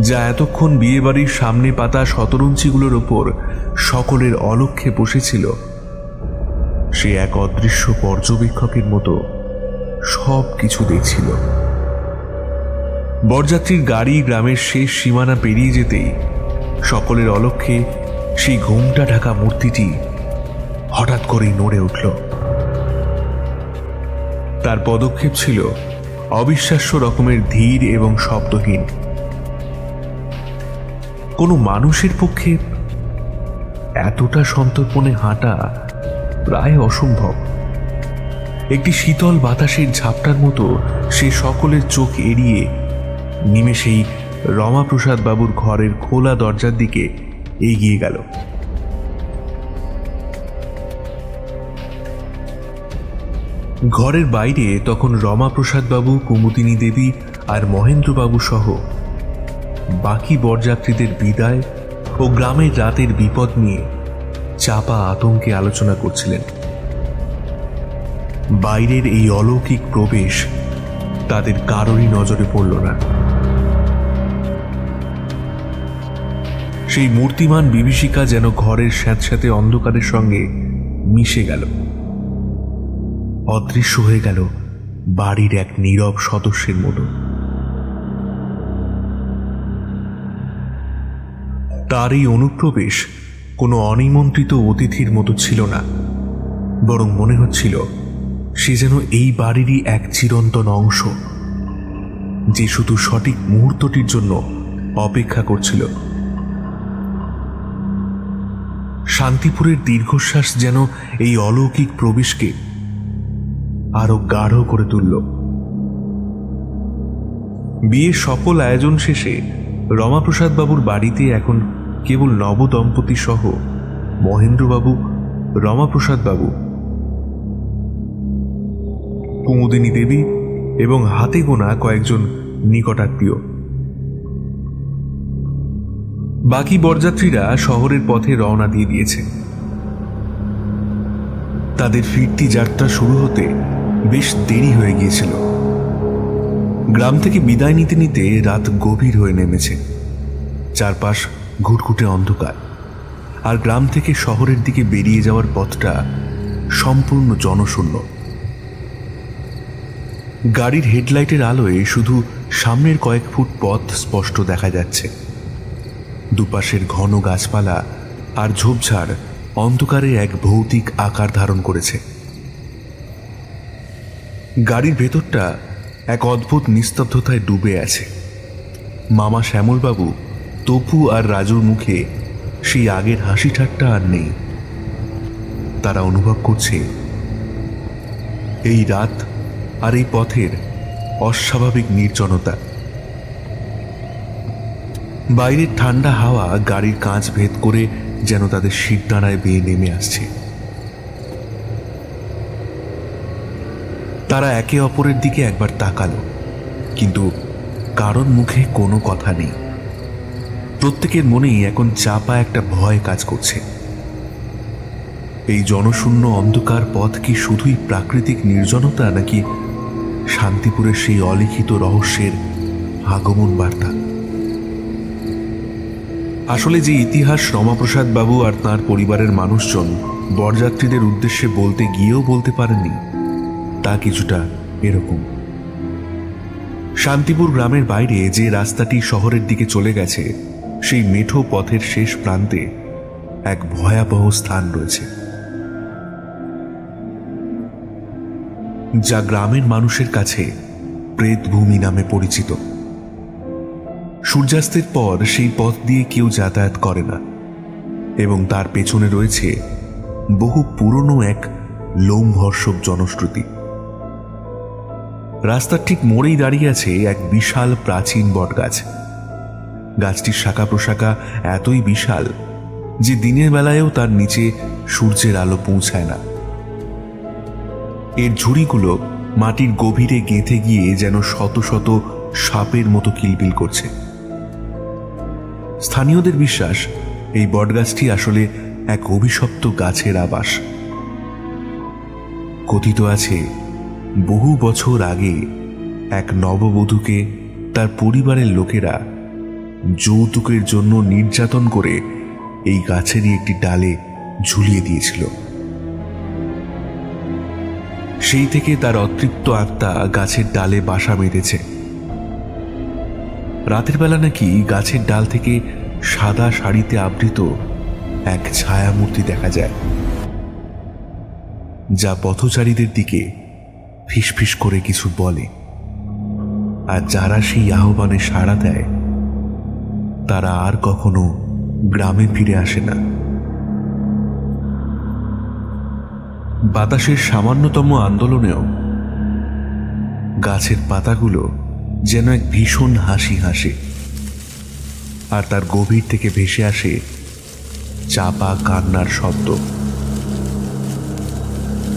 যা এতক্ষণ বিয়েবাড়ির সামনে পাতা শতরঞ্চিগুলোর ওপর সকলের অলক্ষ্যে বসেছিল। সে এক অদৃশ্য পর্যবেক্ষকের মতো সব কিছু দেখছিল। বরযাত্রীর গাড়ি গ্রামের শেষ সীমানা পেরিয়ে যেতেই সকলের অলক্ষ্যে সেই ঘোমটা ঢাকা মূর্তিটি হঠাৎ করেই নড়ে উঠল। তার পদক্ষেপ ছিল অবিশ্বাস্য রকমের ধীর এবং শব্দহীন। কোনো মানুষের পক্ষে এতটা সন্তর্পণে হাঁটা প্রায় অসম্ভব। একটি শীতল বাতাসের ঝাপটার মতো সে সকলের চোখ এড়িয়ে নিমেষেই রমাপ্রসাদ বাবুর ঘরের খোলা দরজার দিকে এগিয়ে গেল। ঘরের বাইরে তখন রমাপ্রসাদ বাবু, কুমুদিনী দেবী আর মহেন্দ্রবাবু সহ বাকি বরযাত্রীদের বিদায় ও গ্রামের রাতের বিপদ নিয়ে চাপা আতঙ্কে আলোচনা করছিলেন। বাইরের এই অলৌকিক প্রবেশ তাদের কারোরই নজরে পড়ল না। সেই মূর্তিমান বিভীষিকা যেন ঘরের স্যাঁতস্যাঁতে অন্ধকারের সঙ্গে মিশে গেল, অদৃশ্য হয়ে গেল বাড়ির এক নীরব সদস্যের মতো। তার এই অনুপ্রবেশ কোনো অনিমন্ত্রিত অতিথির মতো ছিল না, বরং মনে হচ্ছিল সে যেন এই বাড়িরই এক চিরন্তন অংশ, যে শুধু সঠিক মুহূর্তটির জন্য অপেক্ষা করছিল। শান্তিপুরের দীর্ঘশ্বাস যেন এই অলৌকিক প্রবেশকে আরো গাঢ় করে তুলল। বিয়ের সকল আয়োজন শেষে রমাপ্রসাদ বাবুর বাড়িতে এখন কেবল নবদম্পতি সহ মহেন্দ্রবাবু, রমাপ্রসাদ বাবু, কুমুদিনী দেবী এবং হাতে গোনা কয়েকজন নিকটাত্মীয়। বাকি বরযাত্রীরা শহরের পথে রওনা দিয়ে দিয়েছে। তাদের ফিরতি যাত্রা শুরু হতে বেশ দেরি হয়ে গিয়েছিল। গ্রাম থেকে বিদায় নিতে নিতে রাত গভীর হয়ে নেমেছে। চারপাশ ঘুটঘুটে অন্ধকার, আর গ্রাম থেকে শহরের দিকে বেরিয়ে যাওয়ার পথটা সম্পূর্ণ জনশূন্য। গাড়ির হেডলাইটের আলোয় শুধু সামনের কয়েক ফুট পথ স্পষ্ট দেখা যাচ্ছে। দুপাশের ঘন গাছপালা আর ঝোপঝাড় অন্ধকারে এক ভৌতিক আকার ধারণ করেছে। গাড়ির ভেতরটা এক অদ্ভুত নিস্তব্ধতায় ডুবে আছে। মামা শ্যামলবাবু, তপু আর রাজুর মুখে সেই আগের হাসি ঠাট্টা আর নেই। তারা অনুভব করছে এই রাত আর এই পথের অস্বাভাবিক নির্জনতা। বাইরের ঠান্ডা হাওয়া গাড়ির কাঁচ ভেদ করে যেন তাদের শিরদাঁড়ায় বেয়ে নেমে আসছে। তারা একে অপরের দিকে একবার তাকালো, কিন্তু কারোর মুখে কোনো কথা নেই। প্রত্যেকের মনেই এখন চাপা একটা ভয় কাজ করছে। এই জনশূন্য অন্ধকার পথ কি শুধুই প্রাকৃতিক নির্জনতা, নাকি শান্তিপুরের সেই অলিখিত রহস্যের আগমন বার্তা? আসলে যে ইতিহাস রমাপ্রসাদ বাবু আর তাঁর পরিবারের মানুষজন বরযাত্রীদের উদ্দেশ্যে বলতে গিয়েও বলতে পারেননি, তা কিছুটা এরকম। শান্তিপুর গ্রামের বাইরে যে রাস্তাটি শহরের দিকে চলে গেছে, সেই মেঠো পথের শেষ প্রান্তে এক ভয়াবহ স্থান রয়েছে, যা গ্রামের মানুষের কাছে প্রেতভূমি নামে পরিচিত। সূর্যাস্তের পর সেই পথ দিয়ে কেউ যাতায়াত করে না, এবং তার পেছনে রয়েছে বহু পুরনো এক লোমহর্ষক জনশ্রুতি। রাস্তার ঠিক মোড়েই দাঁড়িয়ে আছে এক বিশাল প্রাচীন বটগাছ। গাছটির শাখা প্রশাখা এতই বিশাল যে দিনের বেলায়ও তার নিচে সূর্যের আলো পৌঁছায় না। এর ঝুড়িগুলো মাটির গভীরে গেঁথে গিয়ে যেন শত শত সাপের মতো কিলবিল করছে। স্থানীয়দের বিশ্বাস এই বটগাছটি আসলে এক অভিশপ্ত গাছের আবাস। কথিত আছে বহু বছর আগে এক নববধূকে তার পরিবারের লোকেরা যৌতুকের জন্য নির্যাতন করে এই গাছেরই একটি ডালে ঝুলিয়ে দিয়েছিল। সেই থেকে তার অতৃপ্ত আত্মা গাছের ডালে বাসা বেঁধেছে। রাতের বেলা নাকি গাছের ডাল থেকে সাদা শাড়িতে আবৃত এক ছায়ামূর্তি দেখা যায়, যা পথচারীদের দিকে ফিসফিস করে কিছু বলে, আর যারা সেই আহ্বানে সাড়া দেয় তারা আর কখনো গ্রামে ফিরে আসে না। বাতাসের সামান্যতম আন্দোলনেও গাছের পাতাগুলো যেন এক ভীষণ হাসি হাসে, আর তার গভীর থেকে ভেসে আসে চাপা কান্নার শব্দ।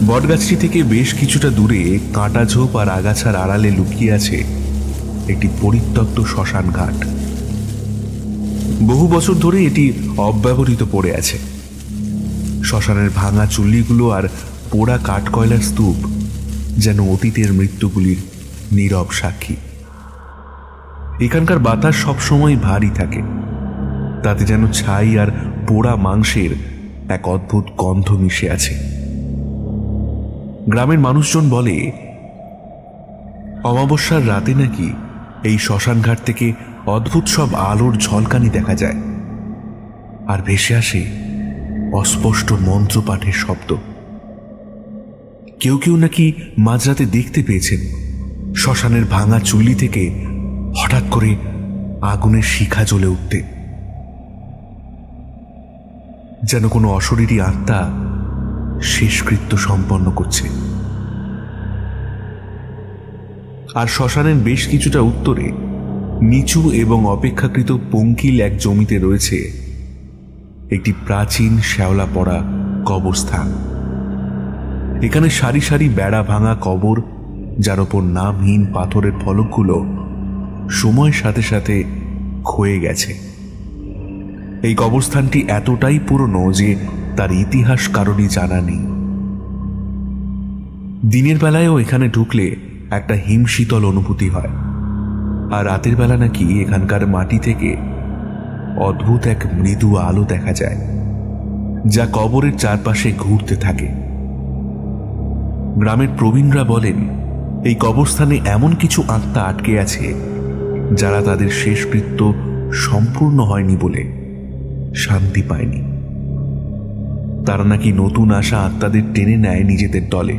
বটগাছটি থেকে বেশ কিছুটা দূরে কাঁটা ঝোপ আর আগাছার আড়ালে লুকিয়ে আছে একটি পরিত্যক্ত শ্মশান ঘাট। বহু বছর ধরে এটি অব্যবহৃত পড়ে আছে। শ্মশানের ভাঙা চুল্লিগুলো আর পোড়া কাঠকয়লার স্তূপ যেন অতীতের মৃত্যুগুলির নীরব সাক্ষী। এখানকার বাতাস সবসময় ভারী থাকে, তাতে যেন ছাই আর পোড়া মাংসের এক অদ্ভুত গন্ধ মিশে আছে। গ্রামের মানুষজন বলে অমাবস্যার রাতে নাকি এই শ্মশানঘাট থেকে অদ্ভুত সব আলোর ঝলকানি দেখা যায়, আর ভেসে আসে অস্পষ্ট মন্ত্রপাঠের শব্দ। কেউ কেউ নাকি মাঝরাতে দেখতে পেয়েছেন শ্মশানের ভাঙা চুল্লি থেকে হঠাৎ করে আগুনের শিখা জ্বলে উঠতে, যেন কোনো অশরীরী আত্মা শেষকৃত্য সম্পন্ন করছে। আর শ্মশানের বেশ কিছুটা উত্তরে নিচু এবং অপেক্ষাকৃত পঙ্কিল এক জমিতে রয়েছে একটি প্রাচীন শ্যাওলা পড়া কবরস্থান। এখানে সারি সারি বেড়া ভাঙা কবর, যার ওপর নামহীন পাথরের ফলকগুলো সময়ের সাথে সাথে ক্ষয়ে গেছে। এই কবরস্থানটি এতটাই পুরনো যে তার ইতিহাস কারণই জানা নেই। দিনের বেলায়ও এখানে ঢুকলে একটা হিমশীতল অনুভূতি হয়, আর রাতের বেলা নাকি এখানকার মাটি থেকে অদ্ভুত এক মৃদু আলো দেখা যায়, যা কবরের চারপাশে ঘুরতে থাকে। গ্রামের প্রবীণরা বলেন এই কবরস্থানে এমন কিছু আত্মা আটকে আছে যারা তাদের শেষকৃত্য সম্পূর্ণ হয়নি বলে শান্তি পায়নি। তারা নাকি নতুন আসা আত্মাদের টেনে নেয় নিজেদের দলে,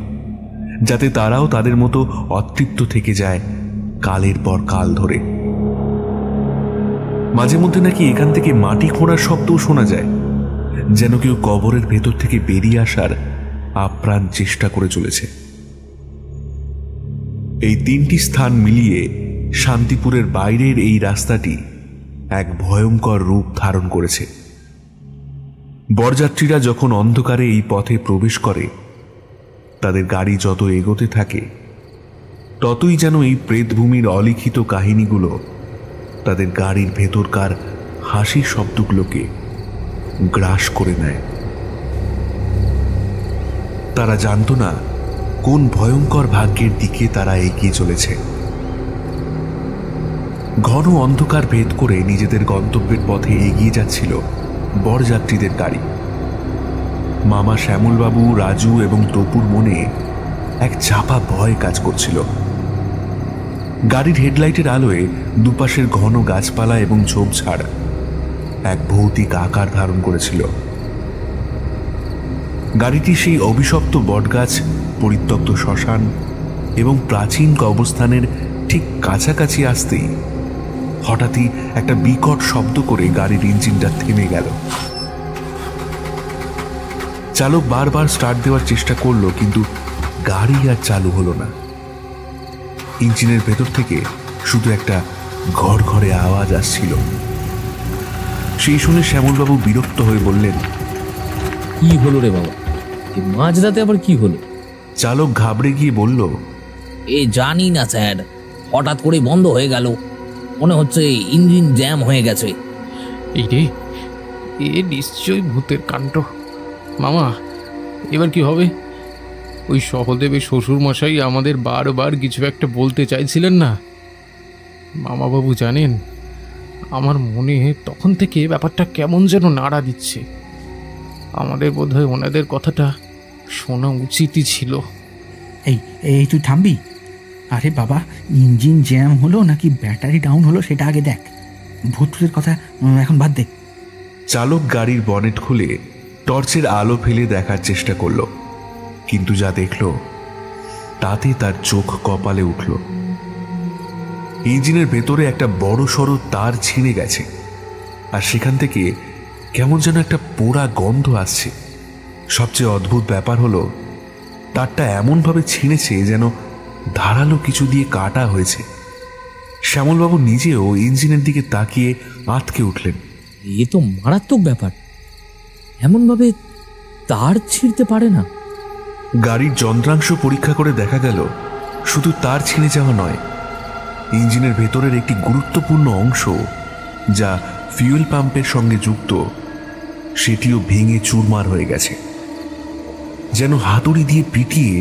যাতে তারাও তাদের মতো অতৃপ্ত থেকে যায় কালের পর কাল ধরে। মাঝে মধ্যে নাকি এখান থেকে মাটি খোঁড়ার শব্দও শোনা যায়, যেন কেউ কবরের ভেতর থেকে বেরিয়ে আসার আপ্রাণ চেষ্টা করে চলেছে। এই তিনটি স্থান মিলিয়ে শান্তিপুরের বাইরের এই রাস্তাটি এক ভয়ঙ্কর রূপ ধারণ করেছে। বরযাত্রীরা যখন অন্ধকারে এই পথে প্রবেশ করে, তাদের গাড়ি যত এগোতে থাকে ততই যেন এই প্রেতভূমির অলিখিত কাহিনীগুলো তাদের গাড়ির ভেতরকার হাসির শব্দগুলোকে গ্রাস করে নেয়। তারা জানত না কোন ভয়ঙ্কর ভাগ্যের দিকে তারা এগিয়ে চলেছে। ঘন অন্ধকার ভেদ করে নিজেদের গন্তব্যের পথে এগিয়ে যাচ্ছিল বরযাত্রীদের গাড়ি। মামা শ্যামলবাবু, রাজু এবং তপুর মনে এক চাপা ভয় কাজ করছিল। গাড়ির হেডলাইটের আলোয় দুপাশের ঘন গাছপালা এবং ঝোপঝাড় এক ভৌতিক আকার ধারণ করেছিল। গাড়িটি সেই অভিশপ্ত বটগাছ, পরিত্যক্ত শ্মশান এবং প্রাচীন কবরস্থানের ঠিক কাছাকাছি আসতেই হঠাৎই একটা বিকট শব্দ করে গাড়ির ইঞ্জিনটা থেমে গেল। চালক বারবার স্টার্ট দেওয়ার চেষ্টা করলো, কিন্তু গাড়ি আর চালু হলো না। ইঞ্জিনের ভেতর থেকে শুধু একটা ঘড়ঘড়ে আওয়াজ আসছিল। সেই শুনে শ্যামলবাবু বিরক্ত হয়ে বললেন, কি হলো রে বাবা, মাঝরাতে আবার কি হলো? চালক ঘাবড়ে গিয়ে বলল, এ জানি না স্যার, হঠাৎ করে বন্ধ হয়ে গেল, মনে হচ্ছে ইঞ্জিন জ্যাম হয়ে গেছে। এই রে, এ নিশ্চয়ই ভূতের কাণ্ড। মামা, এবার কি হবে? ওই সহদেবের শ্বশুর মশাই আমাদের বারবার কিছু একটা বলতে চাইছিলেন না? মামাবাবু জানেন, আমার মনে তখন থেকে ব্যাপারটা কেমন যেন নাড়া দিচ্ছে। আমাদের বোধহয় ওনাদের কথাটা শোনা উচিতই ছিল। এই তুই থামবি? আরে বাবা, ইঞ্জিন জ্যাম হলো নাকি ব্যাটারি ডাউন হলো সেটা আগে দেখ, ভূতের কথা এখন বাদ দে। চালক গাড়ির বনেট খুলে টর্চের আলো ফেলে দেখার চেষ্টা করল, কিন্তু যা দেখল তাতে তার চোখ কপালে উঠল। ইঞ্জিনের ভেতরে একটা বড় সড় তার ছিঁড়ে গেছে, আর সেখান থেকে কেমন যেন একটা পোড়া গন্ধ আসছে। সবচেয়ে অদ্ভুত ব্যাপার হলো, তারটা এমনভাবে ছিঁড়েছে যেন ধারালো কিছু দিয়ে কাটা হয়েছে। শ্যামলবাবু নিজেও ইঞ্জিনের দিকে তাকিয়ে আঁতকে উঠলেন। এ তো মারাত্মক ব্যাপার, এমনভাবে তার ছিঁড়তে পারে না। গাড়ির যন্ত্রাংশ পরীক্ষা করে দেখা গেল শুধু তার ছিঁড়ে যাওয়া নয়, ইঞ্জিনের ভেতরের একটি গুরুত্বপূর্ণ অংশ যা ফিউয়েল পাম্পের সঙ্গে যুক্ত, সেটিও ভেঙে চুরমার হয়ে গেছে। যেন হাতুড়ি দিয়ে পিটিয়ে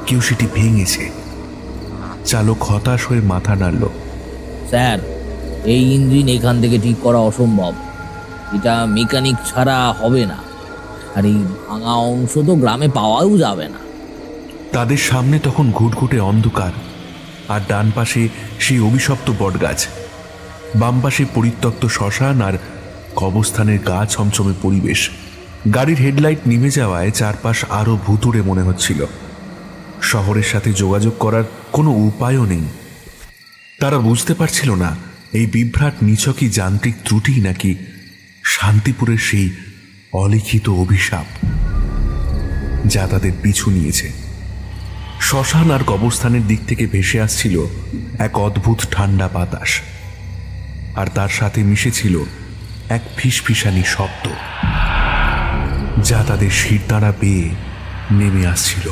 কেউ সেটি ভেঙেছে। চালক হতাশ হয়ে মাথা নাড়ল। স্যার, এই ইঞ্জিন এখান থেকে ঠিক করা অসম্ভব। এটা মেকানিক ছাড়া হবে না, আর এই ভাঙা অংশ তো গ্রামে পাওয়াও যাবে না। তাদের সামনে তখন ঘুটঘুটে অন্ধকার, আর ডান পাশে সেই অভিশপ্ত বটগাছ, বাম পাশে পরিত্যক্ত শ্মশান আর কবরস্থানের গা ছমছমে পরিবেশ। গাড়ির হেডলাইট নিভে যাওয়ায় চারপাশ আরো ভুতুড়ে মনে হচ্ছিল। শহরের সাথে যোগাযোগ করার কোনো উপায়ও নেই। তারা বুঝতে পারছিল না এই বিভ্রাট নিছকই যান্ত্রিক ত্রুটি নাকি শান্তিপুরের সেই অলিখিত অভিশাপ যা তাদের পিছু নিয়েছে। শ্মশান আর কবরস্থানের দিক থেকে ভেসে আসছিল এক অদ্ভুত ঠান্ডা বাতাস, আর তার সাথে মিশেছিল এক ফিসফিসানি শব্দ যা তাদের শিরদাঁড়া বেয়ে নেমে আসছিল।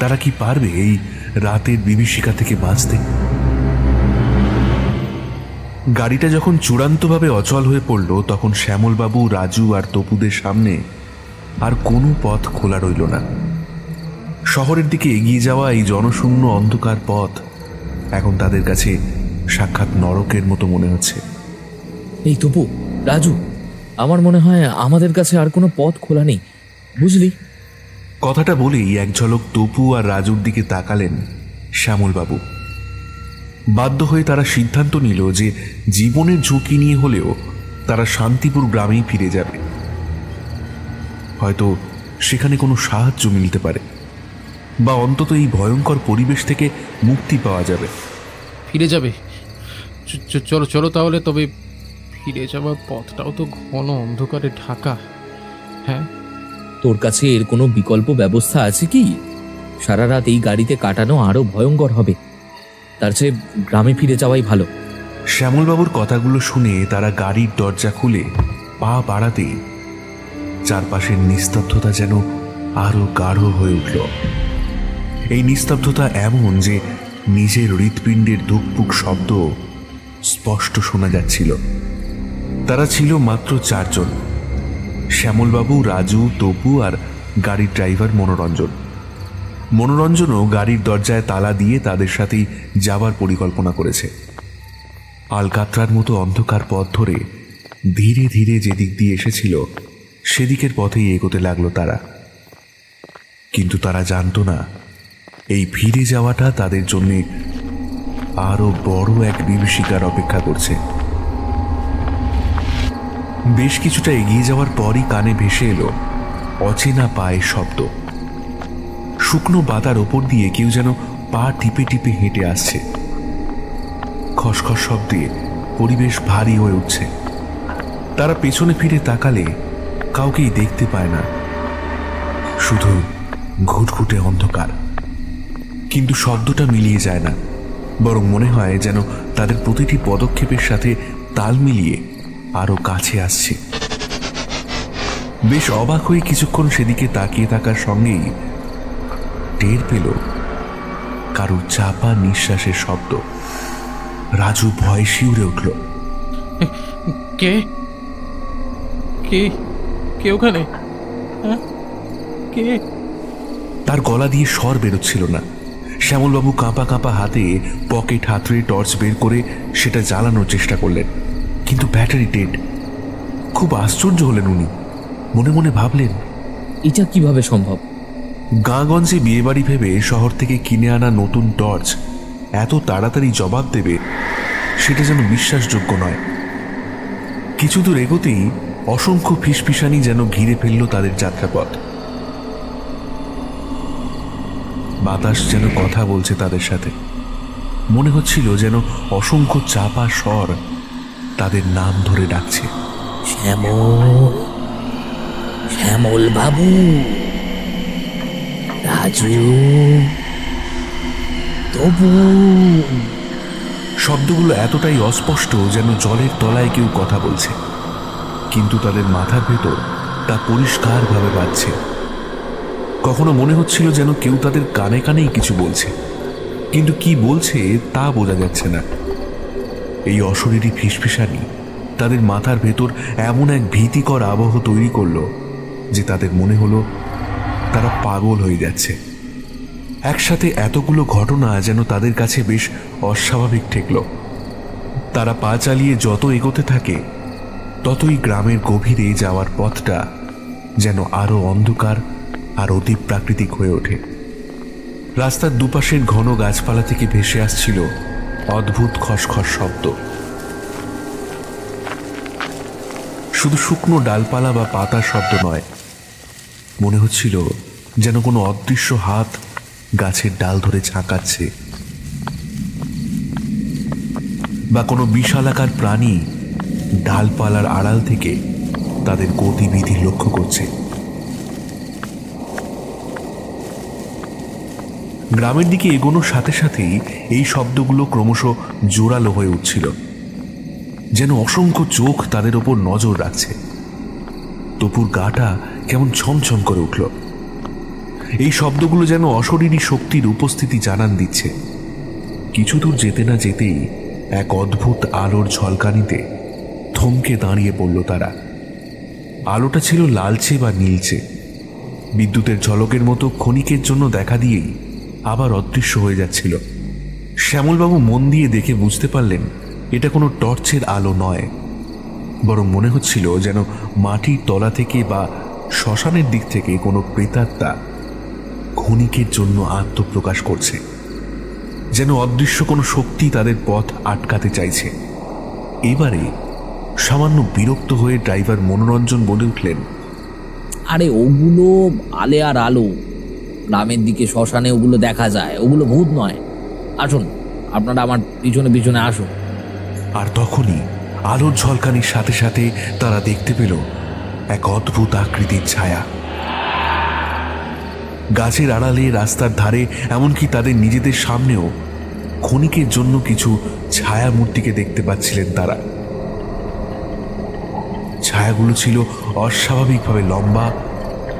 তারা কি পারবে এই রাতের বিভীষিকা থেকে বাঁচতে? গাড়িটা যখন চূড়ান্তভাবে অচল হয়ে পড়ল, তখন শ্যামলবাবু, রাজু আর তপুদের সামনে আর কোনো পথ খোলা রইল না। শহরের দিকে এগিয়ে যাওয়া এই জনশূন্য অন্ধকার পথ এখন তাদের কাছে সাক্ষাৎ নরকের মতো মনে হচ্ছে। এই তপু, রাজু, আমার মনে হয় আমাদের কাছে আর কোনো পথ খোলা নেই, বুঝলি? কথাটা বলেই এক ঝলক তপু আর রাজুর দিকে তাকালেন শ্যামলবাবু। বাধ্য হয়ে তারা সিদ্ধান্ত নিল যে জীবনের ঝুঁকি নিয়ে হলেও তারা শান্তিপুর গ্রামেই ফিরে যাবে। হয়তো সেখানে কোনো সাহায্য মিলতে পারে, বা অন্তত এই ভয়ঙ্কর পরিবেশ থেকে মুক্তি পাওয়া যাবে। ফিরে যাবে? চলো চলো তাহলে। তবে ফিরে যাওয়ার পথটাও তো ঘন অন্ধকারে ঢাকা। হ্যাঁ, তোর কাছে এর কোনো বিকল্প ব্যবস্থা আছে কি? সারা রাত এই গাড়িতে কাটানো আরো ভয়ঙ্কর হবে, তার চেয়ে গ্রামে ফিরে যাওয়াই ভালো। শ্যামলবাবুর কথাগুলো শুনে তারা গাড়ির দরজা খুলে পা বাড়াতেই চারপাশের নিস্তব্ধতা যেন আরো গাঢ় হয়ে উঠল। এই নিস্তব্ধতা এমন যে নিজের হৃৎপিণ্ডের ধুকপুক শব্দ স্পষ্ট শোনা যাচ্ছিল। তারা ছিল মাত্র চারজন: শ্যামলবাবু, রাজু, তপু আর গাড়ির ড্রাইভার মনোরঞ্জন। মনোরঞ্জনও গাড়ির দরজায় তালা দিয়ে তাদের সাথেই যাবার পরিকল্পনা করেছে। আলকাতরার মতো অন্ধকার পথ ধরে ধীরে ধীরে যেদিক দিয়ে এসেছিল সেদিকের পথেই এগোতে লাগলো তারা। কিন্তু তারা জানত না এই ফিরে যাওয়াটা তাদের জন্য আরো বড় এক বিভীষিকার অপেক্ষা করছে। বেশ কিছুটা এগিয়ে যাওয়ার পরই কানে ভেসে এলো অচেনা পায়ের শব্দ। শুকনো বাতার ওপর দিয়ে কেউ যেন পা টিপে টিপে হেঁটে আসছে। খসখস শব্দে পরিবেশ ভারী হয়ে উঠছে। তারা পেছনে ফিরে তাকালে কাউকেই দেখতে পায় না, শুধু ঘুটঘুটে অন্ধকার। কিন্তু শব্দটা মিলিয়ে যায় না, বরং মনে হয় যেন তাদের প্রতিটি পদক্ষেপের সাথে তাল মিলিয়ে আরো কাছে আসছে। বেশ অবাক হয়ে কিছুক্ষণ সেদিকে তাকিয়ে থাকার সঙ্গেই টের পেল কারোর চাপা নিঃশ্বাসের শব্দ। রাজু ভয়ে শিউরে উঠল। কে কে কে ওখানে? কে? তার গলা দিয়ে স্বর বেরোচ্ছিল না। শ্যামলবাবু কাঁপা কাঁপা হাতে পকেট হাতড়ে টর্চ বের করে সেটা জ্বালানোর চেষ্টা করলেন, কিন্তু ব্যাটারি ডেড। খুব আশ্চর্য হলেন উনি। মনে মনে ভাবলেন, এটা কিভাবে সম্ভব? গাঁগঞ্জে বিয়েবাড়ি ভেবে শহর থেকে কিনে আনা নতুন টর্চ এত তাড়াতাড়ি জবাব দেবে, সেটা যেন বিশ্বাসযোগ্য নয়। কিছু দূর এগোতেই অসংখ্য ফিসফিসানি যেন ঘিরে ফেলল তাদের যাত্রাপথ। বাতাস যেন কথা বলছে তাদের সাথে। মনে হচ্ছিল যেন অসংখ্য চাপা স্বর তাদের নাম ধরে ডাকছে। শ্যামল, শ্যামল বাবু, রাজু, তবু। শব্দগুলো এতটাই অস্পষ্ট যেন জলের তলায় কেউ কথা বলছে, কিন্তু তাদের মাথার ভেতর তা পরিষ্কারভাবে বাজছে। কখনো মনে হচ্ছিল যেন কেউ তাদের কানে কানেই কিছু বলছে, কিন্তু কি বলছে তা বোঝা যাচ্ছে না। এই অশরীরী ফিসফিসানি তাদের মাথার ভেতর এমন এক ভীতিকর আবহ তৈরি করলো যে তাদের মনে হলো তারা পাগল হয়ে যাচ্ছে। একসাথে এতগুলো ঘটনা যেন তাদের কাছে বেশ অস্বাভাবিক ঠেকল। তারা পা চালিয়ে যত এগোতে থাকে ততই গ্রামের গভীরে যাওয়ার পথটা যেন আরো অন্ধকার আর অতি প্রাকৃতিক হয়ে ওঠে। রাস্তার দুপাশের ঘন গাছপালা থেকে ভেসে আসছিল অদ্ভুত খসখস শব্দ। শুধু শুকনো ডালপালা বা পাতার শব্দ নয়, মনে হচ্ছিল যেন কোনো অদৃশ্য হাত গাছের ডাল ধরে ঝাঁকাচ্ছে, বা কোনো বিশালাকার প্রাণী ডালপালার আড়াল থেকে তাদের গতিবিধি লক্ষ্য করছে। গ্রামের দিকে এগোনোর সাথে সাথেই এই শব্দগুলো ক্রমশ জোরালো হয়ে উঠছিল, যেন অসংখ্য চোখ তাদের ওপর নজর রাখছে। তপুর গাটা কেমন ছমছম করে উঠল। এই শব্দগুলো যেন অশরীরী শক্তির উপস্থিতি জানান দিচ্ছে। কিছু দূর যেতে না যেতেই এক অদ্ভুত আলোর ঝলকানিতে থমকে দাঁড়িয়ে পড়ল তারা। আলোটা ছিল লালচে বা নীলচে, বিদ্যুতের ঝলকের মতো ক্ষণিকের জন্য দেখা দিয়েই আবার অদৃশ্য হয়ে যাচ্ছিল। শ্যামলবাবু মন দিয়ে দেখে বুঝতে পারলেন এটা কোনো টর্চের আলো নয়, বরং মনে হচ্ছিল যেন মাটির তলা থেকে বা শ্মশানের দিক থেকে কোনো প্রেতাত্মা ক্ষণিকের জন্য আত্মপ্রকাশ করছে, যেন অদৃশ্য কোনো শক্তি তাদের পথ আটকাতে চাইছে। এবারে সামান্য বিরক্ত হয়ে ড্রাইভার মনোরঞ্জন বলে উঠলেন, আরে ওগুলো আলে আর আলো, গ্রামের দিকে শ্মশানে ওগুলো দেখা যায়, ওগুলো ভূত নয়। আসুন, আপনারা আমার পিছনে পিছনে আসুন। আর তখনই আলোর ঝলকানির সাথে সাথে তারা দেখতে পেল এক অদ্ভুত আকৃতির ছায়া। গাছের আড়ালে, রাস্তার ধারে, এমনকি তাদের নিজেদের সামনেও ক্ষণিকের জন্য কিছু ছায়া মূর্তিকে দেখতে পাচ্ছিলেন তারা। ছায়াগুলো ছিল অস্বাভাবিকভাবে লম্বা,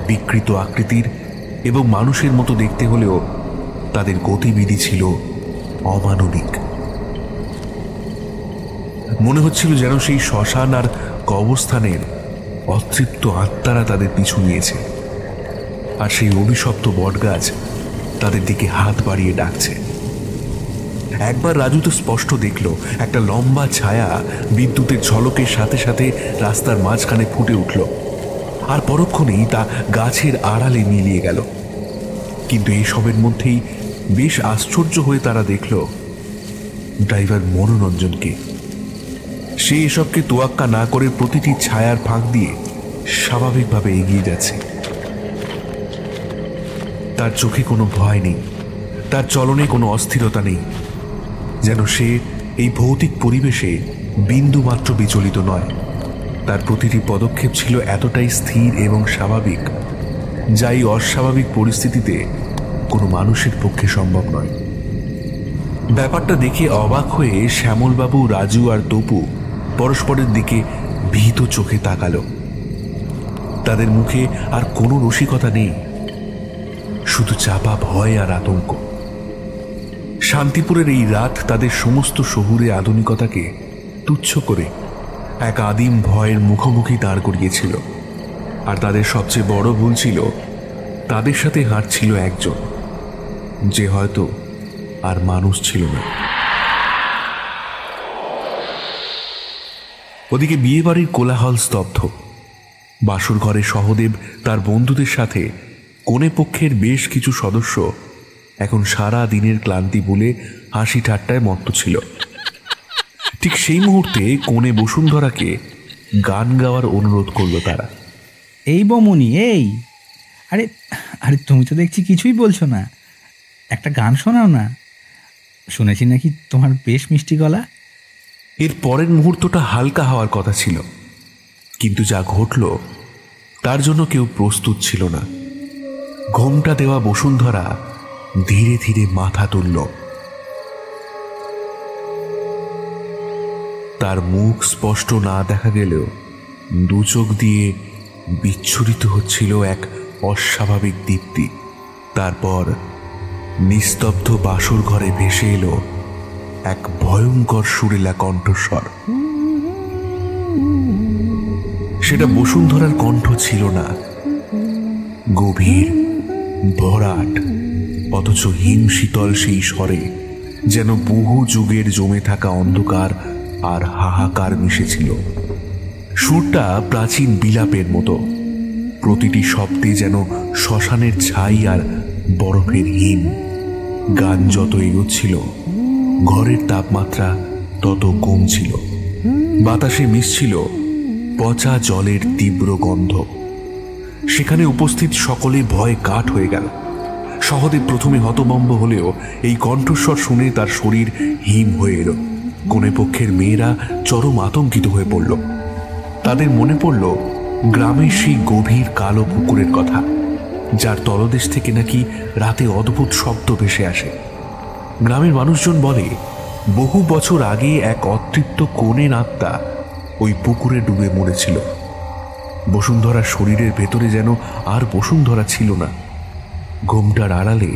বিকৃত আকৃতির এবং মানুষের মতো দেখতে হলেও তাদের গতিবিধি ছিল অমানবিক। মনে হচ্ছিল যেন সেই শ্মশান আর কবরস্থানের অতৃপ্ত আত্মারা তাদের পিছু নিয়েছে, আর সেই অভিশপ্ত বটগাছ তাদের দিকে হাত বাড়িয়ে ডাকছে। একবার রাজু তো স্পষ্ট দেখল একটা লম্বা ছায়া বিদ্যুতের ঝলকের সাথে সাথে রাস্তার মাঝখানে ফুটে উঠল, আর পরক্ষণেই তা গাছের আড়ালে মিলিয়ে গেল। কিন্তু এইসবের মধ্যেই বেশ আশ্চর্য হয়ে তারা দেখল ড্রাইভার মনোরঞ্জনকে। সে এসবকে তোয়াক্কা না করে প্রতিটি ছায়ার ফাঁক দিয়ে স্বাভাবিকভাবে এগিয়ে যাচ্ছে। তার চোখে কোনো ভয় নেই, তার চলনে কোনো অস্থিরতা নেই, যেন সে এই ভৌতিক পরিবেশে বিন্দু মাত্র বিচলিত নয়। তার প্রতিটি পদক্ষেপ ছিল এতটাই স্থির এবং স্বাভাবিক, যা এই অস্বাভাবিক পরিস্থিতিতে কোনো মানুষের পক্ষে সম্ভব নয়। ব্যাপারটা দেখে অবাক হয়ে শ্যামলবাবু, রাজু আর তপু পরস্পরের দিকে ভীত চোখে তাকালো। তাদের মুখে আর কোনো রসিকতা নেই, শুধু চাপা ভয় আর আতঙ্ক। শান্তিপুরের এই রাত তাদের সমস্ত শহুরে আধুনিকতাকে তুচ্ছ করে এক আদিম ভয়ের মুখোমুখি দাঁড় করিয়েছিল। আর তাদের সবচেয়ে বড় ভুল ছিল তাদের সাথে হাঁটছিল একজন, যে হয়তো আর মানুষ ছিল না। ওদিকে বিয়েবাড়ির কোলাহল স্তব্ধ। বাসর ঘরে সহদেব তার বন্ধুদের সাথে কনে পক্ষের বেশ কিছু সদস্য এখন সারা দিনের ক্লান্তি ভুলে হাসি ঠাট্টায় মত্ত ছিল। ঠিক সেই মুহূর্তে কনে বসুন্ধরাকে গান গাওয়ার অনুরোধ করলো তারা। এই বমনি, এই আরে আরে তুমি তো দেখছি কিছুই বলছো না, একটা গান শোনাও না। শুনেছি নাকি তোমার বেশ মিষ্টি গলা। এর পরের মুহূর্তটা হালকা হওয়ার কথা ছিল, কিন্তু যা ঘটল তার জন্য কেউ প্রস্তুত ছিল না। ঘোমটা দেওয়া বসুন্ধরা ধীরে ধীরে মাথা তুলল। তার মুখ স্পষ্ট না দেখা গেলেও দু চোখ দিয়ে বিচ্ছুরিত হচ্ছিল এক অস্বাভাবিক দীপ্তি। তারপর নিস্তব্ধ বাসর ঘরে ভেসে এলো এক ভয়ঙ্কর সুরেলা কণ্ঠস্বর। সেটা বসুন্ধরার কণ্ঠ ছিল না, গভীর, ভরাট, অথচ হিম শীতল সেই স্বরে যেন বহু যুগের জমে থাকা অন্ধকার আর হাহাকার মিশেছিল। সুরটা প্রাচীন বিলাপের মতো, প্রতিটি শব্দে যেন শ্মশানের ছাই আর বরফের হিম। গান যত এগোচ্ছিল ঘরের তাপমাত্রা তত কমছিল। বাতাসে মিশছিল পচা জলের তীব্র গন্ধ। সেখানে উপস্থিত সকলে ভয়ে কাঠ হয়ে গেল। সহদেব প্রথমে হতভম্ব হলেও এই কণ্ঠস্বর শুনে তার শরীর হিম হয়ে এলো। কনেপক্ষের মেয়েরা চরম আতঙ্কিত হয়ে পড়ল। তাদের মনে পড়ল গ্রামের সেই গভীর কালো পুকুরের কথা, যার তলদেশ থেকে নাকি রাতে অদ্ভুত শব্দ ভেসে আসে। গ্রামের মানুষজন বলে বহু বছর আগে এক অতৃপ্ত কনের আত্মা ওই পুকুরে ডুবে মরেছিল। বসুন্ধরার শরীরের ভেতরে যেন আর বসুন্ধরা ছিল না। ঘোমটার আড়ালে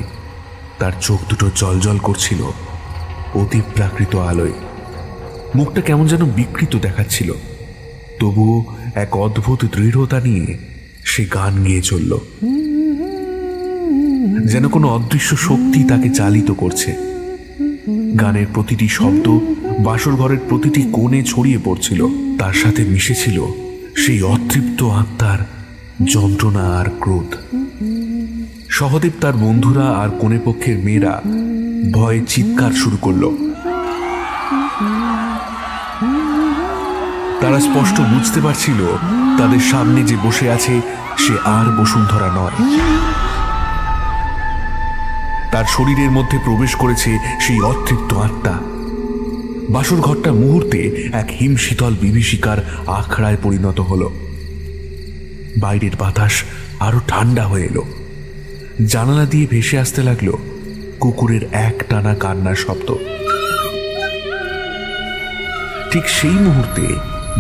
তার চোখ দুটো জলজল করছিল অতিপ্রাকৃত আলোয়। মুখটা কেমন যেন বিকৃত দেখাচ্ছিল, তবুও এক অদ্ভুত দৃঢ়তা নিয়ে সে গান গেয়ে চলল, যেন কোনো অদৃশ্য শক্তি তাকে চালিত করছে। গানের প্রতিটি শব্দ বাসর ঘরের প্রতিটি কোণে ছড়িয়ে পড়ছিল। তার সাথে মিশেছিল সেই অতৃপ্ত আত্মার যন্ত্রণা আর ক্রোধ। সহদেব, তার বন্ধুরা আর কনেপক্ষের মেয়েরা ভয়ে চিৎকার শুরু করল। তারা স্পষ্ট বুঝতে পারছিল তাদের সামনে যে বসে আছে সে আর বসুন্ধরা নয়। তার শরীরের মধ্যে প্রবেশ করেছে সেই অতৃপ্ত আত্মা। বাসর ঘরটা মুহূর্তে এক হিমশীতল বিভীষিকার আখড়ায় পরিণত হল। বাইরের বাতাস আরো ঠান্ডা হয়ে এলো। জানালা দিয়ে ভেসে আসতে লাগলো কুকুরের এক টানা কান্নার শব্দ। ঠিক সেই মুহূর্তে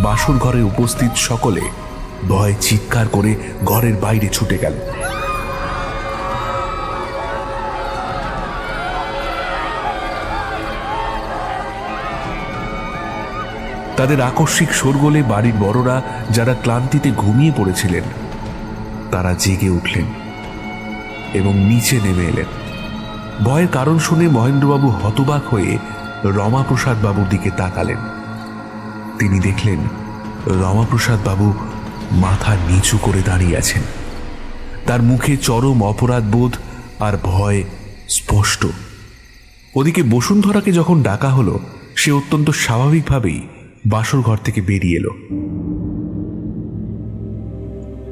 বাসর ঘরে উপস্থিত সকলে ভয়ে চিৎকার করে ঘরের বাইরে ছুটে গেল। তাদের আকস্মিক শোরগোলে বাড়ির বড়রা, যারা ক্লান্তিতে ঘুমিয়ে পড়েছিলেন, তারা জেগে উঠলেন এবং নিচে নেমে এলেন। ভয়ের কারণ শুনে মহেন্দ্রবাবু হতবাক হয়ে রমাপ্রসাদ বাবুর দিকে তাকালেন। তিনি দেখলেন রমাপ্রসাদ বাবু মাথা নিচু করে দাঁড়িয়ে আছেন। তার মুখে চরম অপরাধবোধ আর ভয় স্পষ্ট। ওদিকে বসুন্ধরাকে যখন ডাকা হলো, সে অত্যন্ত স্বাভাবিকভাবেই বাসর ঘর থেকে বেরিয়ে এলো।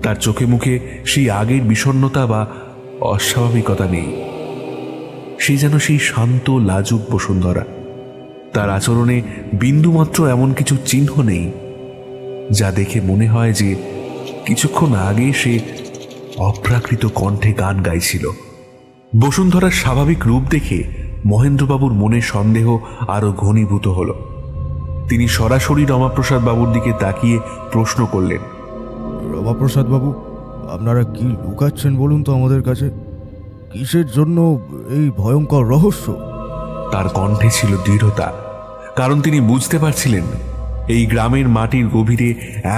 তার চোখে মুখে সেই আগের বিষণ্ণতা বা অস্বাভাবিকতা নেই। সে যেন সেই শান্ত লাজুক বসুন্ধরা। তার আচরণে বিন্দুমাত্র এমন কিছু চিহ্ন নেই যা দেখে মনে হয় যে কিছুক্ষণ আগে সে অপ্রাকৃত কণ্ঠে গান গাইছিল। বসুন্ধরার স্বাভাবিক রূপ দেখে মহেন্দ্রবাবুর মনে সন্দেহ আরো ঘনীভূত হল। তিনি সরাসরি রমাপ্রসাদ বাবুর দিকে তাকিয়ে প্রশ্ন করলেন, রমাপ্রসাদ বাবু, আপনারা কি লুকাচ্ছেন বলুন তো আমাদের কাছে? কিসের জন্য এই ভয়ঙ্কর রহস্য? তার কণ্ঠে ছিল দৃঢ়তা, কারণ তিনি বুঝতে পারছিলেন এই গ্রামের মাটির গভীরে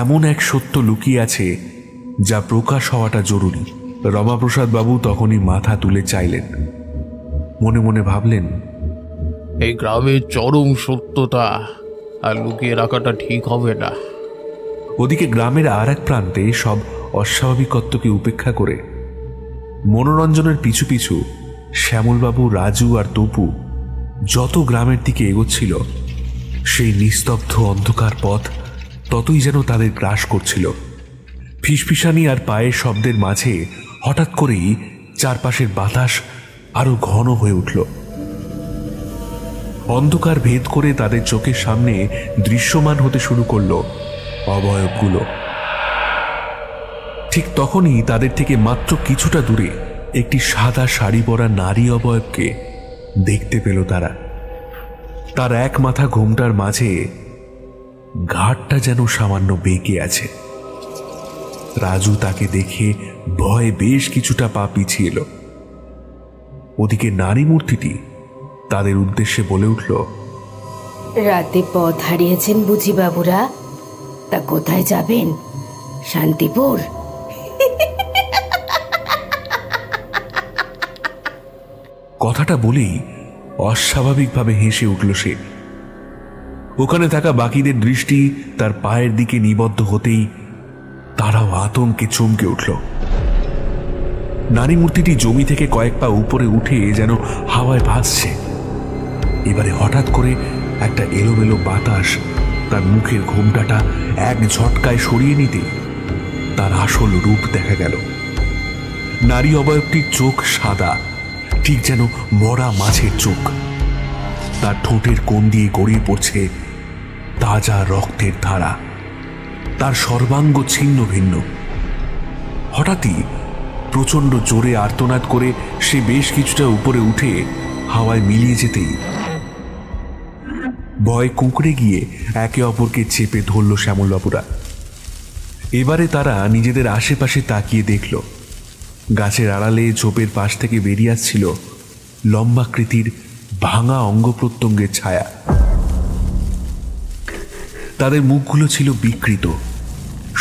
এমন এক সত্য লুকিয়ে আছে যা প্রকাশ হওয়াটা জরুরি। রমাপ্রসাদ বাবু তখনই মাথা তুলে চাইলেন। মনে মনে ভাবলেন, এই গ্রামের চরম সত্যতা আর লুকিয়ে রাখাটা ঠিক হবে না। ওদিকে গ্রামের আর এক প্রান্তে সব অস্বাভাবিকত্বকে উপেক্ষা করে মনোরঞ্জনের পিছু পিছু শ্যামলবাবু, রাজু আর তপু যত গ্রামের দিকে এগোচ্ছিল, সেই নিস্তব্ধ অন্ধকার পথ ততই যেন তাদের গ্রাস করছিল। ফিসফিসানি আর পায়ের শব্দের মাঝে হঠাৎ করেই চারপাশের বাতাস আরো ঘন হয়ে উঠল। অন্ধকার ভেদ করে তাদের চোখের সামনে দৃশ্যমান হতে শুরু করলো অবয়বগুলো। ঠিক তখনই তাদের থেকে মাত্র কিছুটা দূরে একটি সাদা শাড়ি পরা নারী অবয়বকে দেখতে পেল তারা। তার এক মাথা ঘোমটার মাঝে ঘাটটা যেন সামান্য বেঁকে আছে। রাজু তাকে দেখে ভয়ে বেশ কিছুটা পা পিছিয়ে এলো। ওদিকে নারী মূর্তিটি তাদের উদ্দেশ্যে বলে উঠল, রাতে পথ হারিয়েছেন বুঝি বাবুরা? তা কোথায় যাবেন? শান্তিপুর? কথাটা বলেই অস্বাভাবিকভাবে হেসে উঠল সে। ওখানে থাকা বাকিদের দৃষ্টি তার পায়ের দিকে নিবদ্ধ হতেই তারাও আতঙ্কে চমকে উঠল। নারী মূর্তিটি জমি থেকে কয়েক পা উপরে উঠে যেন হাওয়ায় ভাসছে। এবারে হঠাৎ করে একটা এলোমেলো বাতাস তার মুখের ঘোমটাটা এক ঝটকায় সরিয়ে নিতে তার আসল রূপ দেখা গেল। নারী অবয়বটির চোখ সাদা, ঠিক যেন মরা মাছের চোখ। তার ঠোঁটের কোণ দিয়ে গড়িয়ে পড়ছে তাজা রক্তের ধারা। তার সর্বাঙ্গ ছিন্ন ভিন্ন। হঠাৎই প্রচন্ড জোরে আর্তনাদ করে সে বেশ কিছুটা উপরে উঠে হাওয়ায় মিলিয়ে যেতেই ভয় কুঁকড়ে গিয়ে একে অপরকে চেপে ধরল শ্যামলবাবুরা। এবারে তারা নিজেদের আশেপাশে তাকিয়ে দেখল গাছের আড়ালে ঝোপের পাশ থেকে বেরিয়ে আসছিল লম্বাকৃতির ভাঙা অঙ্গ প্রত্যঙ্গের ছায়া। তাদের মুখগুলো ছিল বিকৃত,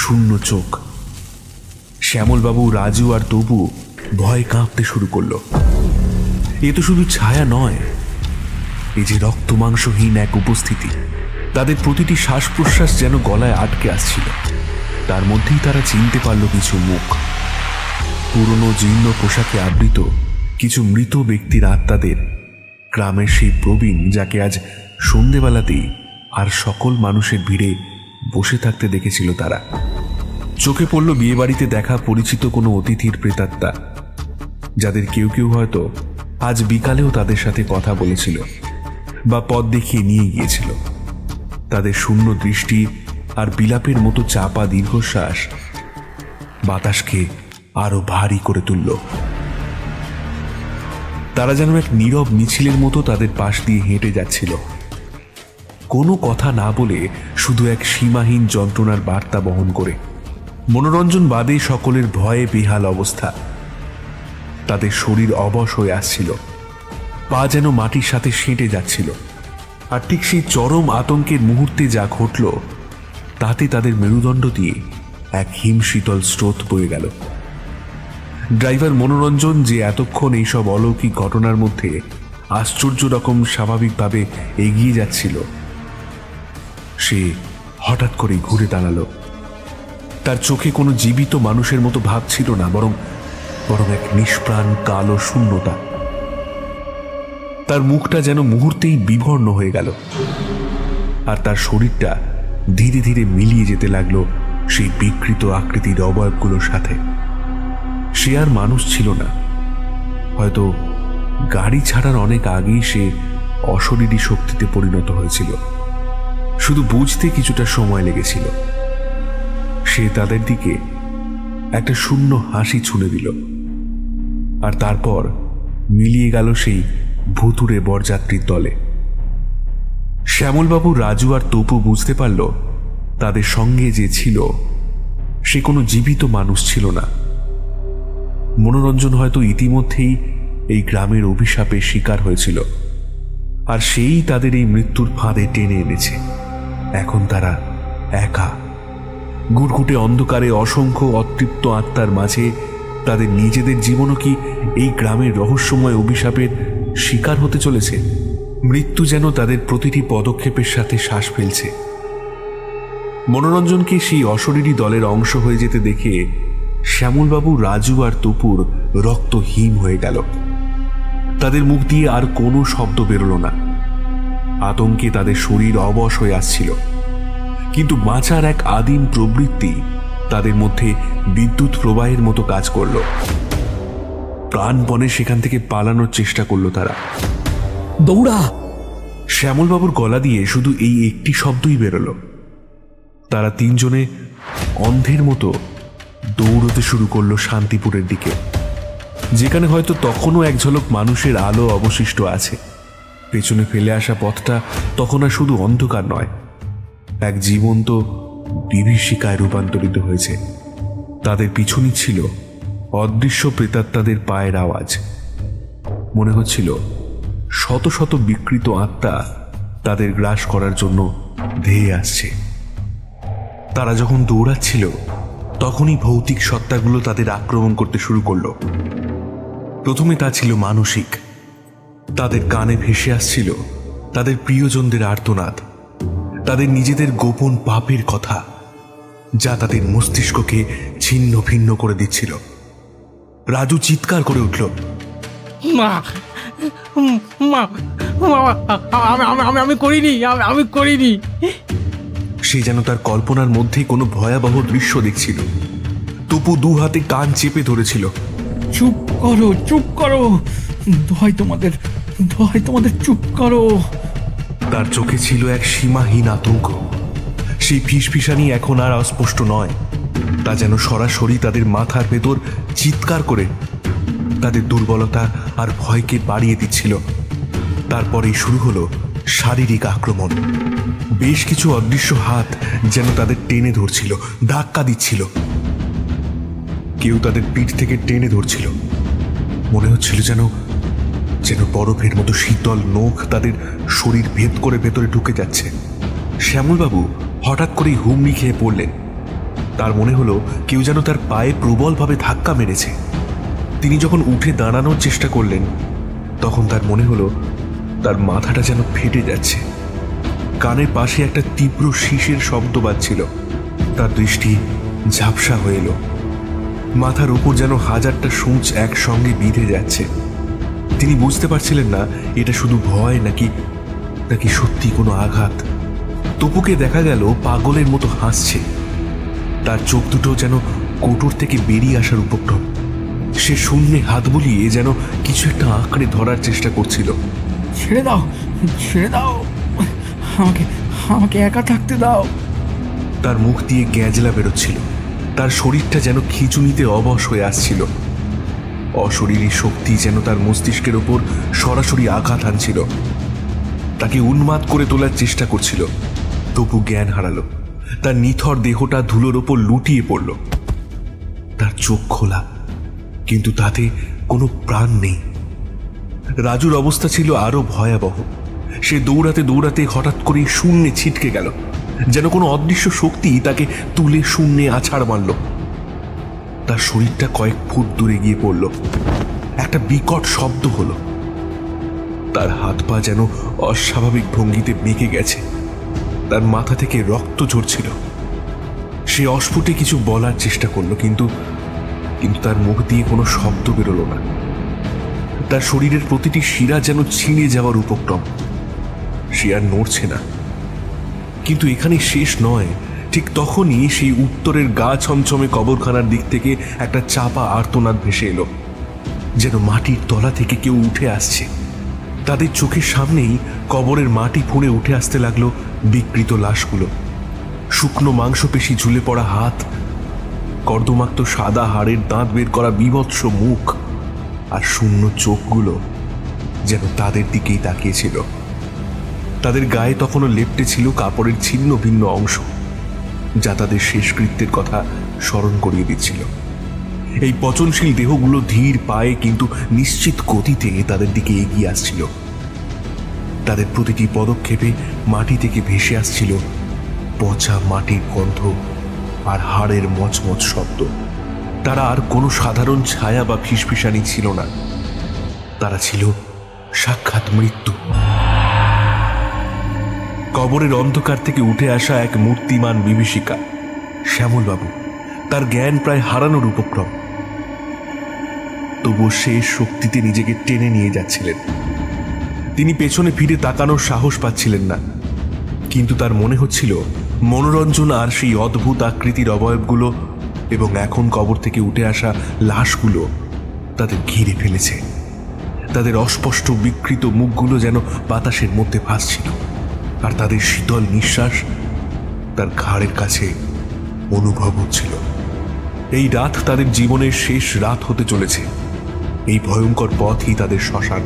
শূন্য চোখ। শ্যামলবাবু, রাজু আর তবু ভয়ে কাঁপতে শুরু করলো। এ তো শুধু ছায়া নয়, এই যে রক্ত মাংসহীন এক উপস্থিতি। তাদের প্রতিটি শ্বাস প্রশ্বাস যেন গলায় আটকে আসছিল। তার মধ্যেই তারা চিনতে পারল কিছু মুখ। পুরনো জীর্ণ পোশাকে আবৃত কিছু মৃত ব্যক্তির আত্মাদের। গ্রামের সেই প্রবীণ যাকে আজ সন্ধেবেলাতেই আর সকল মানুষের ভিড়ে বসে থাকতে দেখেছিল তারা। চোখে পড়ল বিয়ে বাড়িতে দেখা পরিচিত কোনো অতিথির প্রেতাত্মা, যাদের কেউ কেউ হয়তো আজ বিকালেও তাদের সাথে কথা বলেছিল বা পথ দেখিয়ে নিয়ে গিয়েছিল। তাদের শূন্য দৃষ্টি আর বিলাপের মতো চাপা দীর্ঘশ্বাস বাতাসকে আরো ভারী করে তুলল। তারা যেন এক নীরব মিছিলের মতো তাদের পাশ দিয়ে হেঁটে যাচ্ছিল, কোনো কথা না বলে, শুধু এক সীমাহীন যন্ত্রণার বার্তা বহন করে। মনোরঞ্জন বাদে সকলের ভয়ে বেহাল অবস্থা। তাদের শরীর অবশ হয়ে আসছিল, পা যেন মাটির সাথে সেঁটে যাচ্ছিল। আর ঠিক সেই চরম আতঙ্কের মুহূর্তে যা ঘটল তাতে তাদের মেরুদণ্ড দিয়ে এক হিমশীতল স্রোত বয়ে গেল। ড্রাইভার মনোরঞ্জন, যে এতক্ষণ এইসব অলৌকিক ঘটনার মধ্যে আশ্চর্য রকম স্বাভাবিকভাবে এগিয়ে যাচ্ছিল, সে হঠাৎ করে ঘুরে দাঁড়ালো। তার চোখে কোনো জীবিত মানুষের মতো ভাব ছিল না, বরং এক নিষ্প্রাণ কালো শূন্যতা। তার মুখটা যেন মুহূর্তেই বিবর্ণ হয়ে গেল, আর তার শরীরটা ধীরে ধীরে মিলিয়ে যেতে লাগলো সেই বিকৃত আকৃতির অবয়বগুলোর সাথে। সে আর মানুষ ছিল না, হয়তো গাড়ি ছাড়ার অনেক আগেই সে অশরীরী শক্তিতে পরিণত হয়েছিল। শুধু বুঝতে কিছুটা সময় লেগেছিল। সে তাদের দিকে একটা শূন্য হাসি ছুঁড়ে দিল, আর তারপর মিলিয়ে গেল সেই ভুতুড়ে বরযাত্রীর দলে। শ্যামলবাবু, রাজু আর তপু বুঝতে পারল তাদের সঙ্গে যে ছিল সে কোনো জীবিত মানুষ ছিল না। মনোরঞ্জন হয়তো ইতিমধ্যেই এই গ্রামের অভিশাপের শিকার হয়েছিল, আর সেই তাদের এই মৃত্যুর ফাঁদে টেনে এনেছে। এখন তারা একা, ঘুটঘুটে অন্ধকারে অসংখ্য অতৃপ্ত আত্মার মাঝে। তাদের নিজেদের জীবনও কি এই গ্রামের রহস্যময় অভিশাপের শিকার হতে চলেছে? মৃত্যু যেন তাদের প্রতিটি পদক্ষেপের সাথে শ্বাস ফেলছে। মনোরঞ্জনকে সেই অশরীরী দলের অংশ হয়ে যেতে দেখে শ্যামলবাবু, রাজু আর তপুর রক্ত হিম হয়ে গেল। তাদের মুখ দিয়ে আর কোনো শব্দ বেরোল না। আতঙ্কে তাদের শরীর অবশ হয়ে আসছিল, কিন্তু বাঁচার এক আদিম প্রবৃত্তি তাদের মধ্যে বিদ্যুৎ প্রবাহের মতো কাজ করল। প্রাণপণে সেখান থেকে পালানোর চেষ্টা করল তারা। দৌড়া! শ্যামলবাবুর গলা দিয়ে শুধু এই একটি শব্দই বেরোল। তারা তিনজনে অন্ধের মতো দৌড়তে শুরু করলো শান্তিপুরের দিকে, যেখানে হয়তো তখনও এক ঝলক মানুষের আলো অবশিষ্ট আছে। পেছনে ফেলে আসা পথটা তখন আর শুধু অন্ধকার নয়, এক জীবন্ত বিভীষিকায় রূপান্তরিত হয়েছে। তাদের পিছনই ছিল অদৃশ্য প্রেতাত্মাদের পায়ের আওয়াজ। মনে হচ্ছিল শত শত বিকৃত আত্মা তাদের গ্রাস করার জন্য ধেয়ে আসছে। তারা যখন দৌড়াচ্ছিল তখনই ভৌতিক সত্তাগুলো তাদের আক্রমণ করতে শুরু করলো। প্রথমে তা ছিল মানসিক। তাদের কানে ভেসে আসছিল তাদের প্রিয়জনদের আর্তনাদ, তাদের নিজেদের গোপন পাপের কথা, যা তাদের মস্তিষ্ককে ছিন্ন ভিন্ন করে দিচ্ছিল। রাজু চিৎকার করে উঠল, মা মা আমি করিনি, আমি করিনি। সে যেন তার কল্পনার মধ্যে কোনো ভয়াবহ দৃশ্য দেখছিল। তপু দু হাতে কান চেপে ধরেছিল। চুপ করো, চুপ করো, দোহাই তোমাদের চুপ করো। তার চোখে ছিল এক সীমাহীন আতঙ্ক। সেই ফিসফিসানি এখন আর অস্পষ্ট নয়, তা যেন সরাসরি তাদের মাথার ভেতর চিৎকার করে তাদের দুর্বলতা আর ভয়কে বাড়িয়ে দিচ্ছিল। তারপরেই শুরু হলো শারীরিক আক্রমণ। বেশ কিছু অদৃশ্য হাত যেন তাদের টেনে ধরছিল, ধাক্কা দিচ্ছিল। কেউ তাদের পিঠ থেকে টেনে ধরছিল। মনে হচ্ছিল যেন বরফের মতো শীতল নখ তাদের শরীর ভেদ করে ভেতরে ঢুকে যাচ্ছে। শ্যামলবাবু হঠাৎ করেই হুমড়ি খেয়ে পড়লেন। তার মনে হলো কেউ যেন তার পায়ে প্রবলভাবে ধাক্কা মেরেছে। তিনি যখন উঠে দাঁড়ানোর চেষ্টা করলেন, তখন তার মনে হলো তার মাথাটা যেন ফেটে যাচ্ছে। কানের পাশে একটা তীব্র শীষের শব্দ বাজছিল। তার দৃষ্টি ঝাপসা হয়ে এলো। মাথার উপর যেন হাজারটা সূঁচ একসঙ্গে বিঁধে যাচ্ছে। তিনি বুঝতে পারছিলেন না এটা শুধু ভয় নাকি সত্যি কোনো আঘাত। তপুকে দেখা গেল পাগলের মতো হাসছে। তার চোখ দুটো যেন কোটর থেকে বেরিয়ে আসার উপক্রম। সে শূন্যে হাত বুলিয়ে যেন কিছু একটা আঁকড়ে ধরার চেষ্টা করছিল। ছেড়ে দাও, ছেড়ে দাও, আমাকে একা থাকতে দাও। তার মুখ দিয়ে গ্যাজলা বেরোচ্ছিল। তার শরীরটা যেন খিঁচুনিতে অবশ হয়ে আসছিল। অশরীরী শক্তি যেন তার মস্তিষ্কের ওপর সরাসরি আঘাত আনছিল, তাকে উন্মাদ করে তোলার চেষ্টা করছিল। তপু জ্ঞান হারালো। তার নিথর দেহটা ধুলোর ওপর লুটিয়ে পড়ল। তার চোখ খোলা, কিন্তু তাতে কোনো প্রাণ নেই। রাজুর অবস্থা ছিল আরো ভয়াবহ। সে দৌড়াতে দৌড়াতে হঠাৎ করে শূন্যে ছিটকে গেল, যেন কোনো অদৃশ্য শক্তি তাকে তুলে শূন্যে আছাড় মারল। তার শরীরটা কয়েক ফুট দূরে গিয়ে পড়ল। একটা বিকট শব্দ হলো। তার হাত পা যেন অস্বাভাবিক ভঙ্গিতে বেঁকে গেছে। তার মাথা থেকে রক্ত ঝরছিল। সে অস্ফুটে কিছু বলার চেষ্টা করলো, কিন্তু তার মুখ দিয়ে কোনো শব্দ বেরোলো না। তার শরীরের প্রতিটি শিরা যেন ছিঁড়ে যাওয়ার উপক্রম। সে আর নড়ছে না। কিন্তু এখানে শেষ নয়। ঠিক তখনই সেই উত্তরের গা ছমছমে কবরখানার দিক থেকে একটা চাপা আর্তনাদ ভেসে এলো, যেন মাটির তলা থেকে কেউ উঠে আসছে। তাদের চোখের সামনেই কবরের মাটি ফুঁড়ে উঠে আসতে লাগলো বিকৃত লাশগুলো। শুকনো মাংসপেশি ঝুলে পড়া হাত, কর্দমাক্ত সাদা হাড়ের দাঁত বের করা বীভৎস মুখ, আর শূন্য চোখগুলো যেন তাদের দিকেই তাকিয়েছিল। তাদের গায়ে তখনও লেপ্টে ছিল কাপড়ের ছিন্ন ভিন্ন অংশ, যা তাদের শেষকৃত্যের কথা স্মরণ করিয়ে দিচ্ছিল। এই পচনশীল দেহগুলো ধীর পায়ে কিন্তু নিশ্চিত গতিতে তাদের দিকে এগিয়ে আসছিল। তাদের প্রতিটি পদক্ষেপে মাটি থেকে ভেসে আসছিল পচা মাটির গন্ধ আর হাড়ের মচমচ শব্দ। তারা আর কোনো সাধারণ ছায়া বা ফিসফিসানি ছিল না। তারা ছিল সাক্ষাৎ মৃত্যু। কবরের অন্ধকার থেকে উঠে আসা এক মূর্তিমান বিভীষিকা শ্যামলবাবু। তার জ্ঞান প্রায় হারানোর উপক্রম। তবুও শেষ শক্তিতে নিজেকে টেনে নিয়ে যাচ্ছিলেন। তিনি পেছনে ফিরে তাকানোর সাহস পাচ্ছিলেন না, কিন্তু তার মনে হচ্ছিল মনোরঞ্জন আর সেই অদ্ভুত আকৃতির অবয়বগুলো এবং এখন কবর থেকে উঠে আসা লাশগুলো তাদের ঘিরে ফেলেছে। তাদের অস্পষ্ট বিকৃত মুখগুলো যেন বাতাসের মধ্যে ভাসছিল, আর তাদের শীতল নিঃশ্বাস তার ঘাড়ের কাছে অনুভব হচ্ছিল। এই রাত তাদের জীবনের শেষ রাত হতে চলেছে। এই ভয়ঙ্কর পথই তাদের শ্মশান,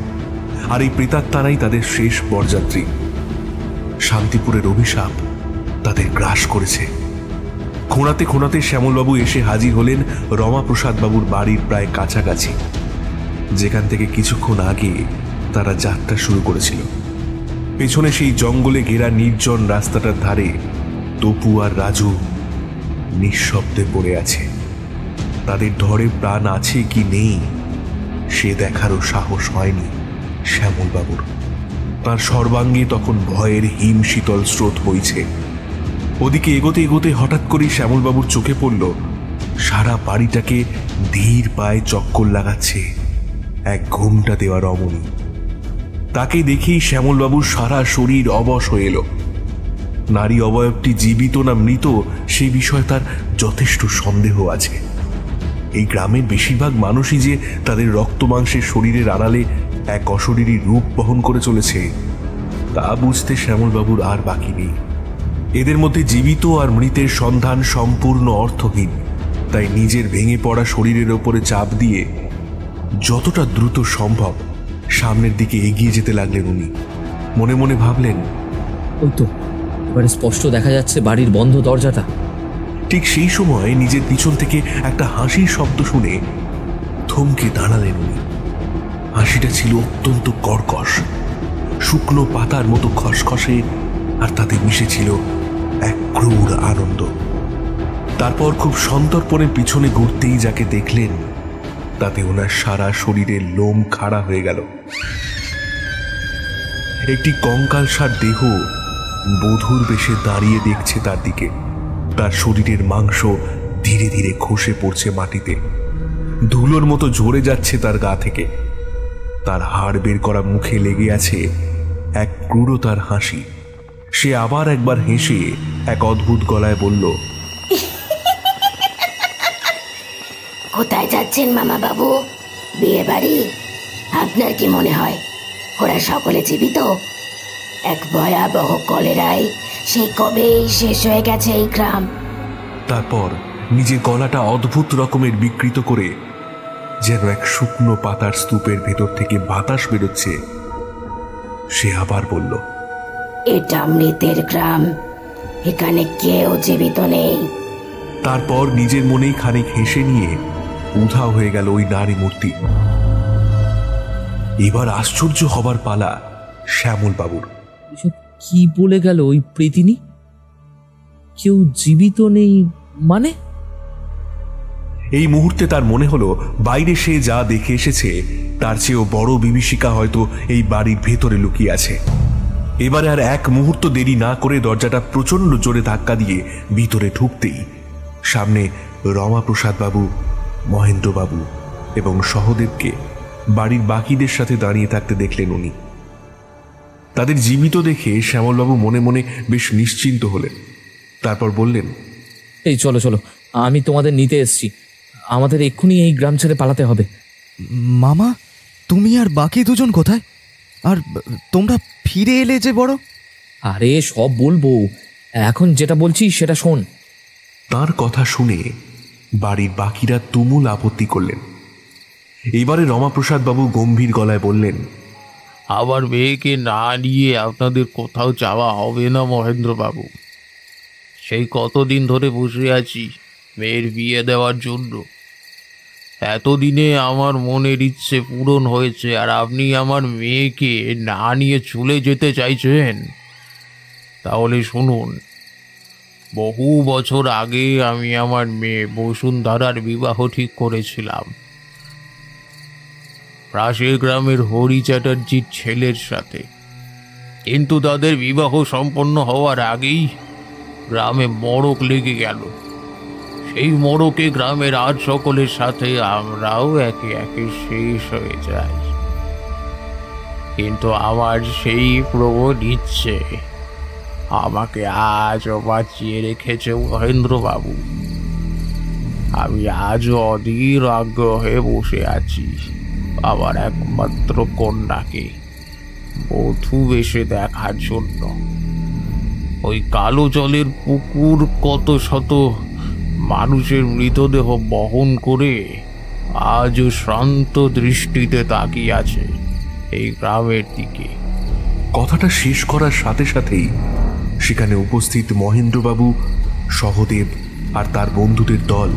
আর এই প্রেতাত্মারাই তাদের শেষ বরযাত্রী। শান্তিপুরের অভিশাপ তাদের গ্রাস করেছে। খোঁড়াতে খোঁড়াতে শ্যামলবাবু এসে হাজির হলেন রমাপ্রসাদ বাবুর বাড়ির প্রায় কাছাকাছি, যেখান থেকে কিছুক্ষণ আগে তারা যাত্রা শুরু করেছিল। পেছনে সেই জঙ্গলে ঘেরা নির্জন রাস্তাটার ধারে তপু আর রাজু নিঃশব্দে পড়ে আছে। তাদের ধরে প্রাণ আছে কি নেই সে দেখারও সাহস হয়নি শ্যামলবাবুর। তার সর্বাঙ্গে তখন ভয়ের হিম শীতল স্রোত বইছে। ওদিকে এগোতে এগোতে হঠাৎ করেই শ্যামলবাবুর চোখে পড়ল সারা বাড়িটাকে ধীর পায়ে চক্কর লাগাচ্ছে এক ঘুমটা দেওয়া রমণী। তাকে দেখেই শ্যামলবাবুর সারা শরীর অবশ হয়ে এলো। নারী অবয়বটি জীবিত না মৃত সে বিষয়ে তার যথেষ্ট সন্দেহ আছে। এই গ্রামের বেশিরভাগ মানুষই যে তাদের রক্ত মাংসের শরীরের আড়ালে এক অশরীরী রূপ বহন করে চলেছে তা বুঝতে শ্যামলবাবুর আর বাকি নেই। এদের মধ্যে জীবিত আর মৃতের সন্ধান সম্পূর্ণ অর্থহীন। তাই নিজের ভেঙে পড়া শরীরের ওপরে চাপ দিয়ে যতটা দ্রুত সম্ভব সামনের দিকে এগিয়ে যেতে লাগলেন উনি। মনে মনে ভাবলেন, ওই তো এবারে স্পষ্ট দেখা যাচ্ছে বাড়ির বন্ধ দরজাটা। ঠিক সেই সময় নিজের পিছন থেকে একটা হাসির শব্দ শুনে থমকে দাঁড়ালেন উনি। হাসিটা ছিল অত্যন্ত কর্কশ, শুকনো পাতার মতো খসখসে, আর তাতে মিশেছিল এক ক্রূর আনন্দ। তারপর খুব সন্তর্পণে পিছনে ঘুরতেই যাকে দেখলেন তাতে ওনার সারা শরীরের লোম খাড়া হয়ে গেল। একটি কঙ্কালসার দেহ বধূর বেশে দাঁড়িয়ে দেখছে তার দিকে। তার শরীরের মাংস ধীরে ধীরে খসে পড়ছে মাটিতে, ধুলোর মতো ঝরে যাচ্ছে তার গা থেকে। তার হাড় বের করা মুখে লেগে আছে এক ক্রূরতার হাসি। সে আবার একবার হেসে এক অদ্ভুত গলায় বলল, কোথায় যাচ্ছেন মামা বাবু? বিয়ে বাড়ি? আপনার কি মনে হয় ওরা সকলে জীবিত? এক ভয়াবহ কলেরায় সেই কবেই শেষ হয়ে গেছে এই গ্রাম। তারপর নিজের গলাটা অদ্ভুত রকমের বিকৃত করে যেন এক শুকনো পাতার স্তূপের ভেতর থেকে বাতাস বেরোচ্ছে, সে আবার বলল, এটা মৃতের গ্রাম, এখানে কেউ জীবিত নেই। তারপর নিজের মনেই খানিক হেসে নিয়ে উধাও হয়ে গেল ওই নারী মূর্তি। এবার আশ্চর্য হবার পালা শ্যামলবাবুর। এসব কি বলে গেল ওই প্রেতিনী? কেউ জীবিত নেই মানে? এই মুহূর্তে তার মনে হলো বাইরে সে যা দেখে এসেছে তার চেয়েও বড় বিভীষিকা হয়তো এই বাড়ির ভেতরে লুকিয়ে আছে। এবারে আর এক মুহূর্ত দেরি না করে দরজাটা প্রচন্ড জোরে ধাক্কা দিয়ে ভিতরে ঢুকতেই সামনে রমাপ্রসাদ বাবু, মহেন্দ্রবাবু এবং সহদেবকে বাড়ির বাকিদের সাথে দাঁড়িয়ে থাকতে দেখলেন উনি। তাদের জীবিত দেখে শ্যামলবাবু মনে মনে বেশ নিশ্চিন্ত হলেন। তারপর বললেন, এই চলো চলো, আমি তোমাদের নিতে এসছি। আমাদের এক্ষুনি এই গ্রাম ছেড়ে পালাতে হবে। মামা, তুমি আর বাকি দুজন কোথায়? আর তোমরা ফিরে এলে যে বড়? আরে সব বলবো, এখন যেটা বলছি সেটা শোন। তার কথা শুনে বাড়ির বাকিরা তুমুল আপত্তি করলেন। এবারে রমাপ্রসাদ বাবু গম্ভীর গলায় বললেন, আবার মেয়েকে না নিয়ে আপনাদের কোথাও যাওয়া হবে না মহেন্দ্রবাবু। সেই কতদিন ধরে বসে আছি মেয়ের বিয়ে দেওয়ার জন্য। এতদিনে আমার মনের ইচ্ছে পূরণ হয়েছে, আর আপনি আমার মেয়েকে না নিয়ে চলে যেতে চাইছেন? তাহলে শুনুন, বহু বছর আগে আমি আমার মেয়ে বসুন্ধরার বিবাহ ঠিক করেছিলাম পাশের গ্রামের হরি চ্যাটার্জির ছেলের সাথে। কিন্তু তাদের বিবাহ সম্পন্ন হওয়ার আগেই গ্রামে মড়ক লেগে গেল। সেই মড়কে গ্রামের আর সকলের সাথে আমরাও একে একে শেষ হয়ে যাই। কিন্তু আমার সেই প্রবল ইচ্ছে আমাকে আজও বাঁচিয়ে রেখেছে মহেন্দ্রবাবু। আমি আজও অধীর আগ্রহে বসে আছি আমার একমাত্র কন্যাকে বধূ বেশে দেখার জন্য। ওই কালো জলের পুকুর কত শত মানুষের মৃতদেহ বহন করে আজও শান্ত দৃষ্টিতে তাকিয়ে আছে এই গ্রামের দিকে। কথাটা শেষ করার সাথে সাথেই সেখানে উপস্থিত মহেন্দ্রবাবু, সহদেব আর তার বন্ধুদের দল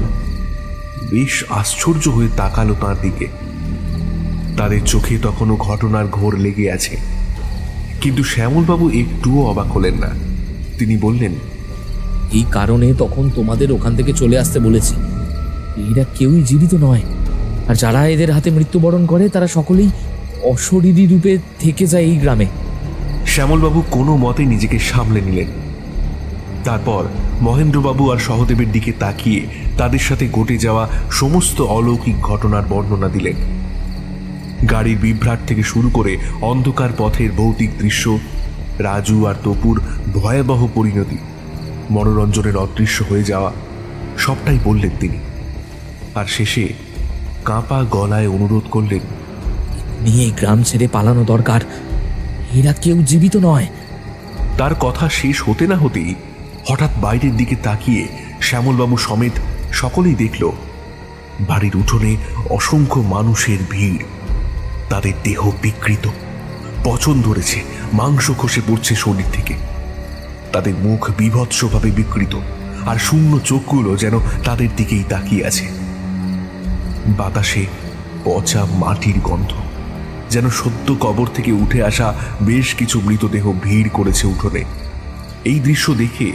বেশ আশ্চর্য হয়ে তাকালো তাঁর দিকে। তাদের চোখে তখনও ঘটনার ঘোর লেগে আছে, কিন্তু শ্যামলবাবু একটুও অবাক হলেন না। তিনি বললেন, এই কারণে তখন তোমাদের ওখান থেকে চলে আসতে বলেছি। এরা কেউই জীবিত নয়, আর যারা এদের হাতে মৃত্যুবরণ করে তারা সকলেই অশরীরী রূপে থেকে যায় এই গ্রামে। শ্যামলবাবু কোনো মতে নিজেকে সামলে নিলেন। তারপর মহেন্দ্রবাবু আর সহদেবের দিকে তাকিয়ে তাদের সাথে ঘটে যাওয়া সমস্ত অলৌকিক ঘটনার বর্ণনা দিলেন। গাড়ির বিভ্রাট থেকে শুরু করে অন্ধকার পথের ভৌতিক দৃশ্য, রাজু আর তপুর ভয়াবহ পরিণতি, মনোরঞ্জনের অদৃশ্য হয়ে যাওয়া, সবটাই বললেন তিনি। আর শেষে কাঁপা গলায় অনুরোধ করলেন, নিয়ে গ্রাম ছেড়ে পালানো দরকার, এরা কেউ জীবিত নয়। তার কথা শেষ হতে না হতেই হঠাৎ বাইরের দিকে তাকিয়ে শ্যামলবাবু সমেত সকলেই দেখল বাড়ির উঠোনে অসংখ্য মানুষের ভিড়। তাদের দেহ বিকৃত, পচন ধরেছে, মাংস খসে পড়ছে শরীর থেকে। তাদের মুখ বীভৎসভাবে বিকৃত, আর শূন্য চোখগুলো যেন তাদের দিকেই তাকিয়ে আছে। বাতাসে পচা মাটির গন্ধ, যেন সদ্য কবর থেকে উঠে আসা বেশ কিছু মৃতদেহ ভিড় করেছে উঠোনে। এই দৃশ্য দেখে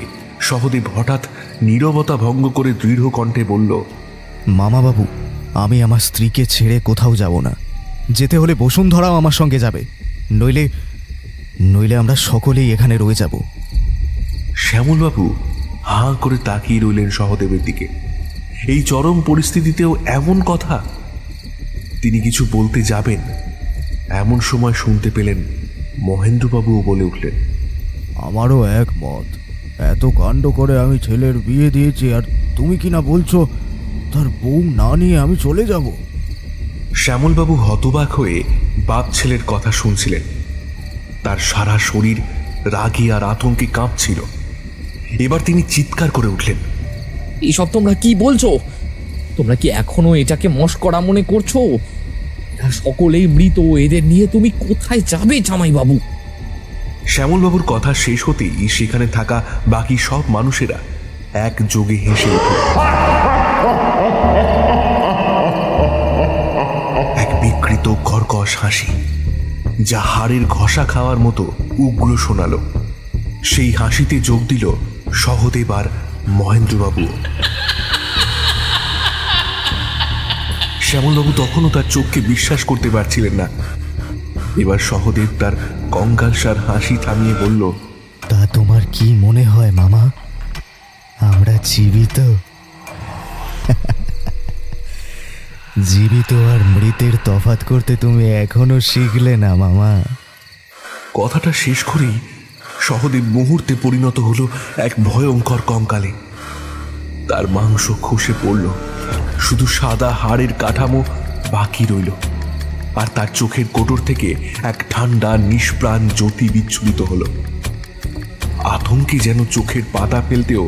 সহদেব হঠাৎ নীরবতা ভঙ্গ করে দৃঢ় কণ্ঠে বলল, মামা বাবু, আমি আমার স্ত্রীকে ছেড়ে কোথাও যাব না। যেতে হলে বসুন্ধরাও আমার সঙ্গে যাবে, নইলে নইলে আমরা সকলেই এখানে রয়ে যাব। শ্যামলবাবু হাঁ করে তাকিয়ে রইলেন সহদেবের দিকে। এই চরম পরিস্থিতিতেও এমন কথা! তিনি কিছু বলতে যাবেন, এমন সময় শুনতে পেলেন মহেন্দ্রবাবুও বলে উঠলেন, আমারও একমত। এত কাণ্ড করে আমি ছেলের বিয়ে দিয়েছি, আর তুমি কি না বলছো তার বউ না নিয়ে আমি চলে যাব? শ্যামলবাবু হতবাক হয়ে বাপ ছেলের কথা শুনছিলেন। তার সারা শরীর রাগে আর আতঙ্কে কাঁপছিল। এবার তিনি চিৎকার করে উঠলেন, এসব তোমরা কি বলছো? তোমরা কি এখনো এটাকে মশকরা মনে করছো? এরা সকলেই মৃত, এদের নিয়ে তুমি কোথায় যাবে জামাই বাবু? শ্যামলবাবুর কথা শেষ হতেই সেখানে থাকা বাকি সব মানুষেরা একযোগে হেসে উঠল। এক বিকৃত কর্কশ হাসি, যা হাড়ের ঘষা খাওয়ার মতো উগ্র শোনালো। সেই হাসিতে যোগ দিল সহদেব আর মহেন্দ্রবাবু। শ্যামলবাবু তখনও তার চোখকে বিশ্বাস করতে পারছিলেন না। এবার সহদেব তার কঙ্কালসার হাসি থামিয়ে বলল, তা তোমার কি মনে হয় মামা, আমরা জীবিত? জীবিত আর মৃতের তফাৎ করতে তুমি এখনো শিখলে না মামা। কথাটা শেষ করেই সহদেব মুহূর্তে পরিণত হলো এক ভয়ঙ্কর কঙ্কালে। তার মাংস খসে পড়ল, শুধু সাদা হাড়ের কাঠামো বাকি রইল। আর তার চোখের কোটর থেকে এক ঠান্ডা নিষ্প্রাণ জ্যোতি বিচ্ছুরিত হলো। আতঙ্কে যেন চোখের পাতা ফেলতেও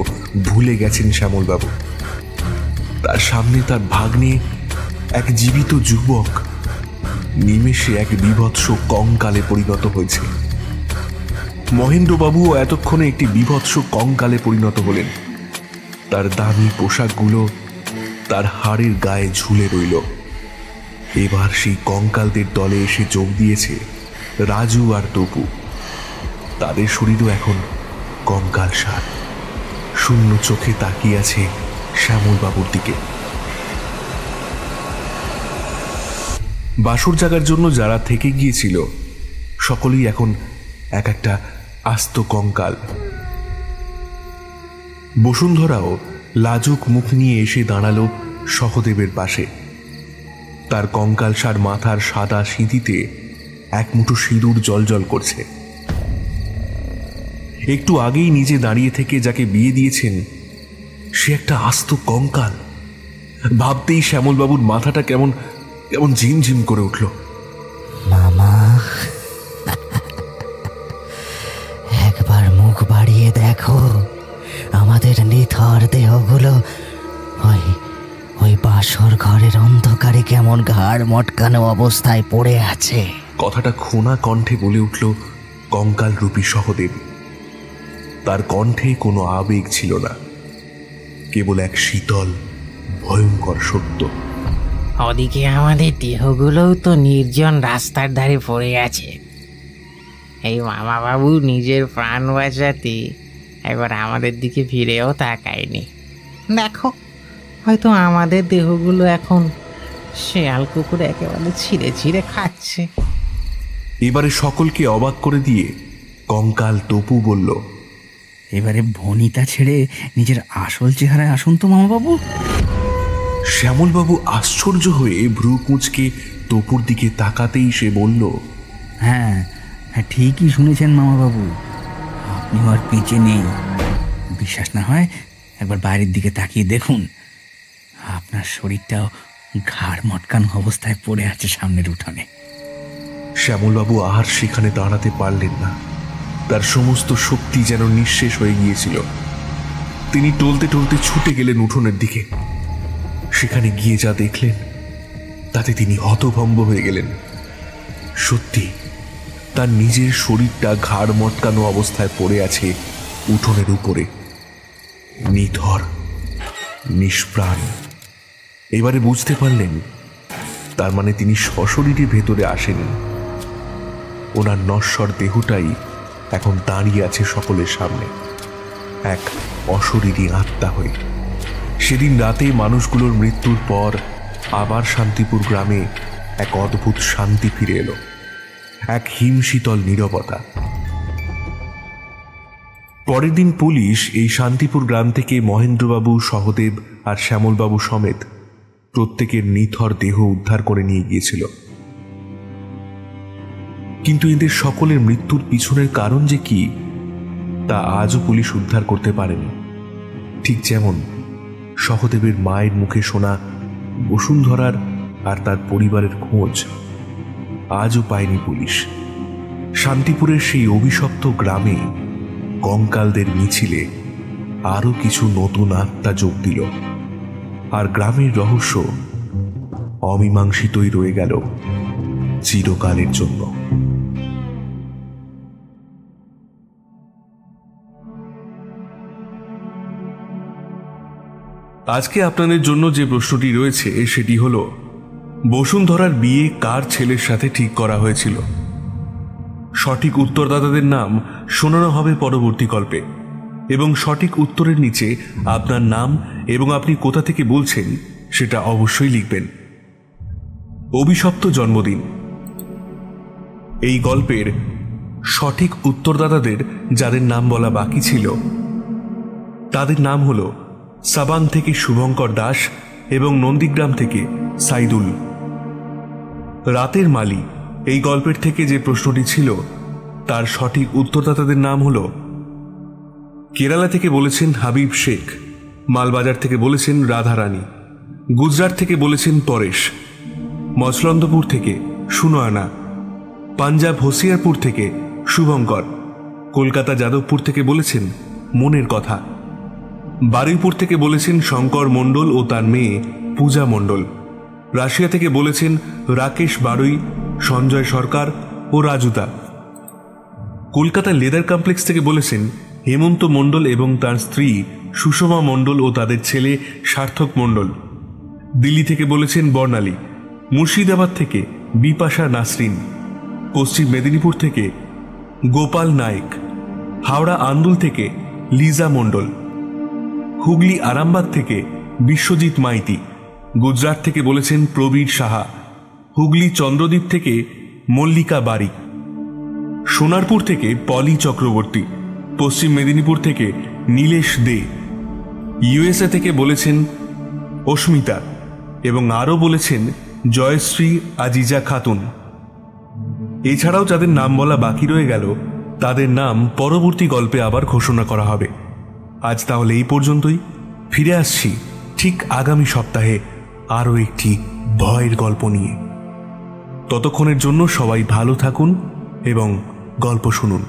ভুলে গেছেন শ্যামলবাবু। তার সামনে তার ভাগ্নে এক জীবিত যুবক নিমেষে এক বীভৎস কঙ্কালে পরিণত হয়েছে। মহেন্দ্রবাবুও এতক্ষণে একটি বীভৎস কঙ্কালে পরিণত হলেন। তার দামি পোশাকগুলো তার হাড়ের গায়ে ঝুলে রইল। এবার সেই কঙ্কালদের দলে এসে যোগ দিয়েছে রাজু আর তপু। তাদের শরীরও এখন কঙ্কালসার, শূন্য চোখে তাকিয়ে আছে শ্যামলবাবুর দিকে। বাসর জাগার জন্য যারা থেকে গিয়েছিল সকলেই এখন এক একটা আস্ত কঙ্কাল। বসুন্ধরাও লাজুক মুখ নিয়ে এসে দাঁড়ালো সহদেবের পাশে। তার কঙ্কালসার মাথার সাদা সিঁথিতে এক মুঠো সিঁদুর জ্বলজ্বল করছে। একটু আগেই নিজে দাঁড়িয়ে থেকে যাকে বিয়ে দিয়েছেন সে একটা আস্ত কঙ্কাল। ভাবতেই শ্যামলবাবুর মাথাটা কেমন কেমন ঝিমঝিম করে উঠল। মামা, একবার মুখ বাড়িয়ে দেখো, আমাদের নিথর দেহগুলো ওই বাসর ঘরের অন্ধকারে কেমন ঘাড় মটকানো অবস্থায় পড়ে আছে। কথাটা খোনা কণ্ঠে বলে উঠল কঙ্কাল রূপী সহদেব। তার কণ্ঠে কোনো আবেগ ছিল না, কেবল এক শীতল ভয়ঙ্কর সত্য। ওদিকে আমাদের দেহগুলোও তো নির্জন রাস্তার ধারে পড়ে আছে। এই মামা বাবু নিজের প্রাণ বাঁচাতে একবার আমাদের দিকে ফিরেও তাকায়নি। দেখো, হয়তো আমাদের দেহগুলো এখন শেয়াল কুকুর একেবারে ছিঁড়ে ছিঁড়ে খাচ্ছে। এবারে সকলকে অবাক করে দিয়ে কঙ্কাল তপু বলল, এবারে ভনিতা ছেড়ে নিজের আসল চেহারায় আসুন তো মামাবাবু। শ্যামলবাবু আশ্চর্য হয়ে ভ্রু কুঁচকে তপুর দিকে তাকাতেই সে বলল, হ্যাঁ হ্যাঁ, ঠিকই শুনেছেন মামাবাবু, আপনিও আর পিছে নেই। বিশ্বাস না হয় একবার বাইরের দিকে তাকিয়ে দেখুন, আপনার শরীরটাও ঘাড় মটকানো অবস্থায় পড়ে আছে সামনের উঠোনে। শ্যামলবাবু আর সেখানে দাঁড়াতে পারলেন না। তার সমস্ত শক্তি যেন নিঃশেষ হয়ে গিয়েছিল। তিনি টলতে টলতে ছুটে গেলেন উঠোনের দিকে। সেখানে গিয়ে যা দেখলেন তাতে তিনি হতভম্ব হয়ে গেলেন। সত্যি তার নিজের শরীরটা ঘাড় মটকানো অবস্থায় পড়ে আছে উঠোনের উপরে, নিথর, নিষ্প্রাণ। এবারে বুঝতে পারলেন, তার মানে তিনি সশরীরে ভেতরে আসেনি। ওনার নশ্বর দেহটাই এখন দাঁড়িয়ে আছে সকলের সামনে, এক অশরীরী আত্মা হয়ে। সেদিন রাতে মানুষগুলোর মৃত্যুর পর আবার শান্তিপুর গ্রামে এক অদ্ভুত শান্তি ফিরে এলো, এক হিমশীতল নীরবতা। পরের দিন পুলিশ এই শান্তিপুর গ্রাম থেকে মহেন্দ্রবাবু, সহদেব আর শ্যামলবাবু সমেত প্রত্যেকের নিথর দেহ উদ্ধার করে নিয়ে গিয়েছিল। কিন্তু এদের সকলের মৃত্যুর পিছনের কারণ যে কি তা আজও পুলিশ উদ্ধার করতে পারেনি। ঠিক যেমন সহদেবের মায়ের মুখে শোনা বসুন্ধরার আর তার পরিবারের খোঁজ আজও পায়নি পুলিশ। শান্তিপুরের সেই অভিশপ্ত গ্রামে কঙ্কালদের মিছিলে আরো কিছু নতুন আত্মা যোগ দিল, আর গ্রামের রহস্য অমীমাংসিতই রয়ে গেল চিরকালের জন্য। আজকে আপনাদের জন্য যে প্রশ্নটি রয়েছে সেটি হল, বসুন্ধরার বিয়ে কার ছেলের সাথে ঠিক করা হয়েছিল? সঠিক উত্তরদাতাদের নাম শোনানো হবে পরবর্তী গল্পে, এবং সঠিক উত্তরের নিচে আপনার নাম এবং আপনি কোথা থেকে বলছেন সেটা অবশ্যই লিখবেন। অভিশপ্ত জন্মদিন। এই গল্পের সঠিক উত্তরদাতাদের যাদের নাম বলা বাকি ছিল তাদের নাম হল সাবাং থেকে শুভঙ্কর দাস এবং নন্দীগ্রাম থেকে সাইদুল। রাতের মালি এই গল্পের থেকে যে প্রশ্নটি ছিল তার সঠিক উত্তরদাতাদের নাম হল, কেরালা থেকে বলেছেন হাবিব শেখ, মালবাজার থেকে বলেছেন রাধারানী, গুজরাট থেকে বলেছেন পরেশ, মচলন্দপুর থেকে সুনয়না, পাঞ্জাব হোসিয়ারপুর থেকে শুভঙ্কর, কলকাতা যাদবপুর থেকে বলেছেন মনের কথা, বারুইপুর থেকে বলেছেন শঙ্কর মণ্ডল ও তার মেয়ে পূজা মণ্ডল, রাশিয়া থেকে বলেছেন রাকেশ বারুই, সঞ্জয় সরকার ও রাজুদা, কলকাতা লেদার কমপ্লেক্স থেকে বলেছেন হেমন্ত মণ্ডল এবং তার স্ত্রী সুষমা মণ্ডল ও তাদের ছেলে সার্থক মণ্ডল, দিল্লি থেকে বলেছেন বর্ণালী, মুর্শিদাবাদ থেকে বিপাশা নাসরিন, পশ্চিম মেদিনীপুর থেকে গোপাল নায়েক, হাওড়া আন্দুল থেকে লিজা মণ্ডল, হুগলি আরামবাগ থেকে বিশ্বজিৎ মাইতি, গুজরাট থেকে বলেছেন প্রবীর সাহা, হুগলি চন্দ্রদ্বীপ থেকে মল্লিকা বারিক, সোনারপুর থেকে পলি চক্রবর্তী, পশ্চিম মেদিনীপুর থেকে নীলেশ দে, ইউএসএ থেকে বলেছেন অস্মিতা এবং আরও বলেছেন জয়শ্রী আজিজা খাতুন। এছাড়াও যাদের নাম বলা বাকি রয়ে গেল তাদের নাম পরবর্তী গল্পে আবার ঘোষণা করা হবে। আজ তাহলে এই পর্যন্তই। ফিরে আসছি ঠিক আগামী সপ্তাহে আরও একটি ভয়ের গল্প নিয়ে। ততক্ষণের জন্য সবাই ভালো থাকুন এবং গল্প শুনুন।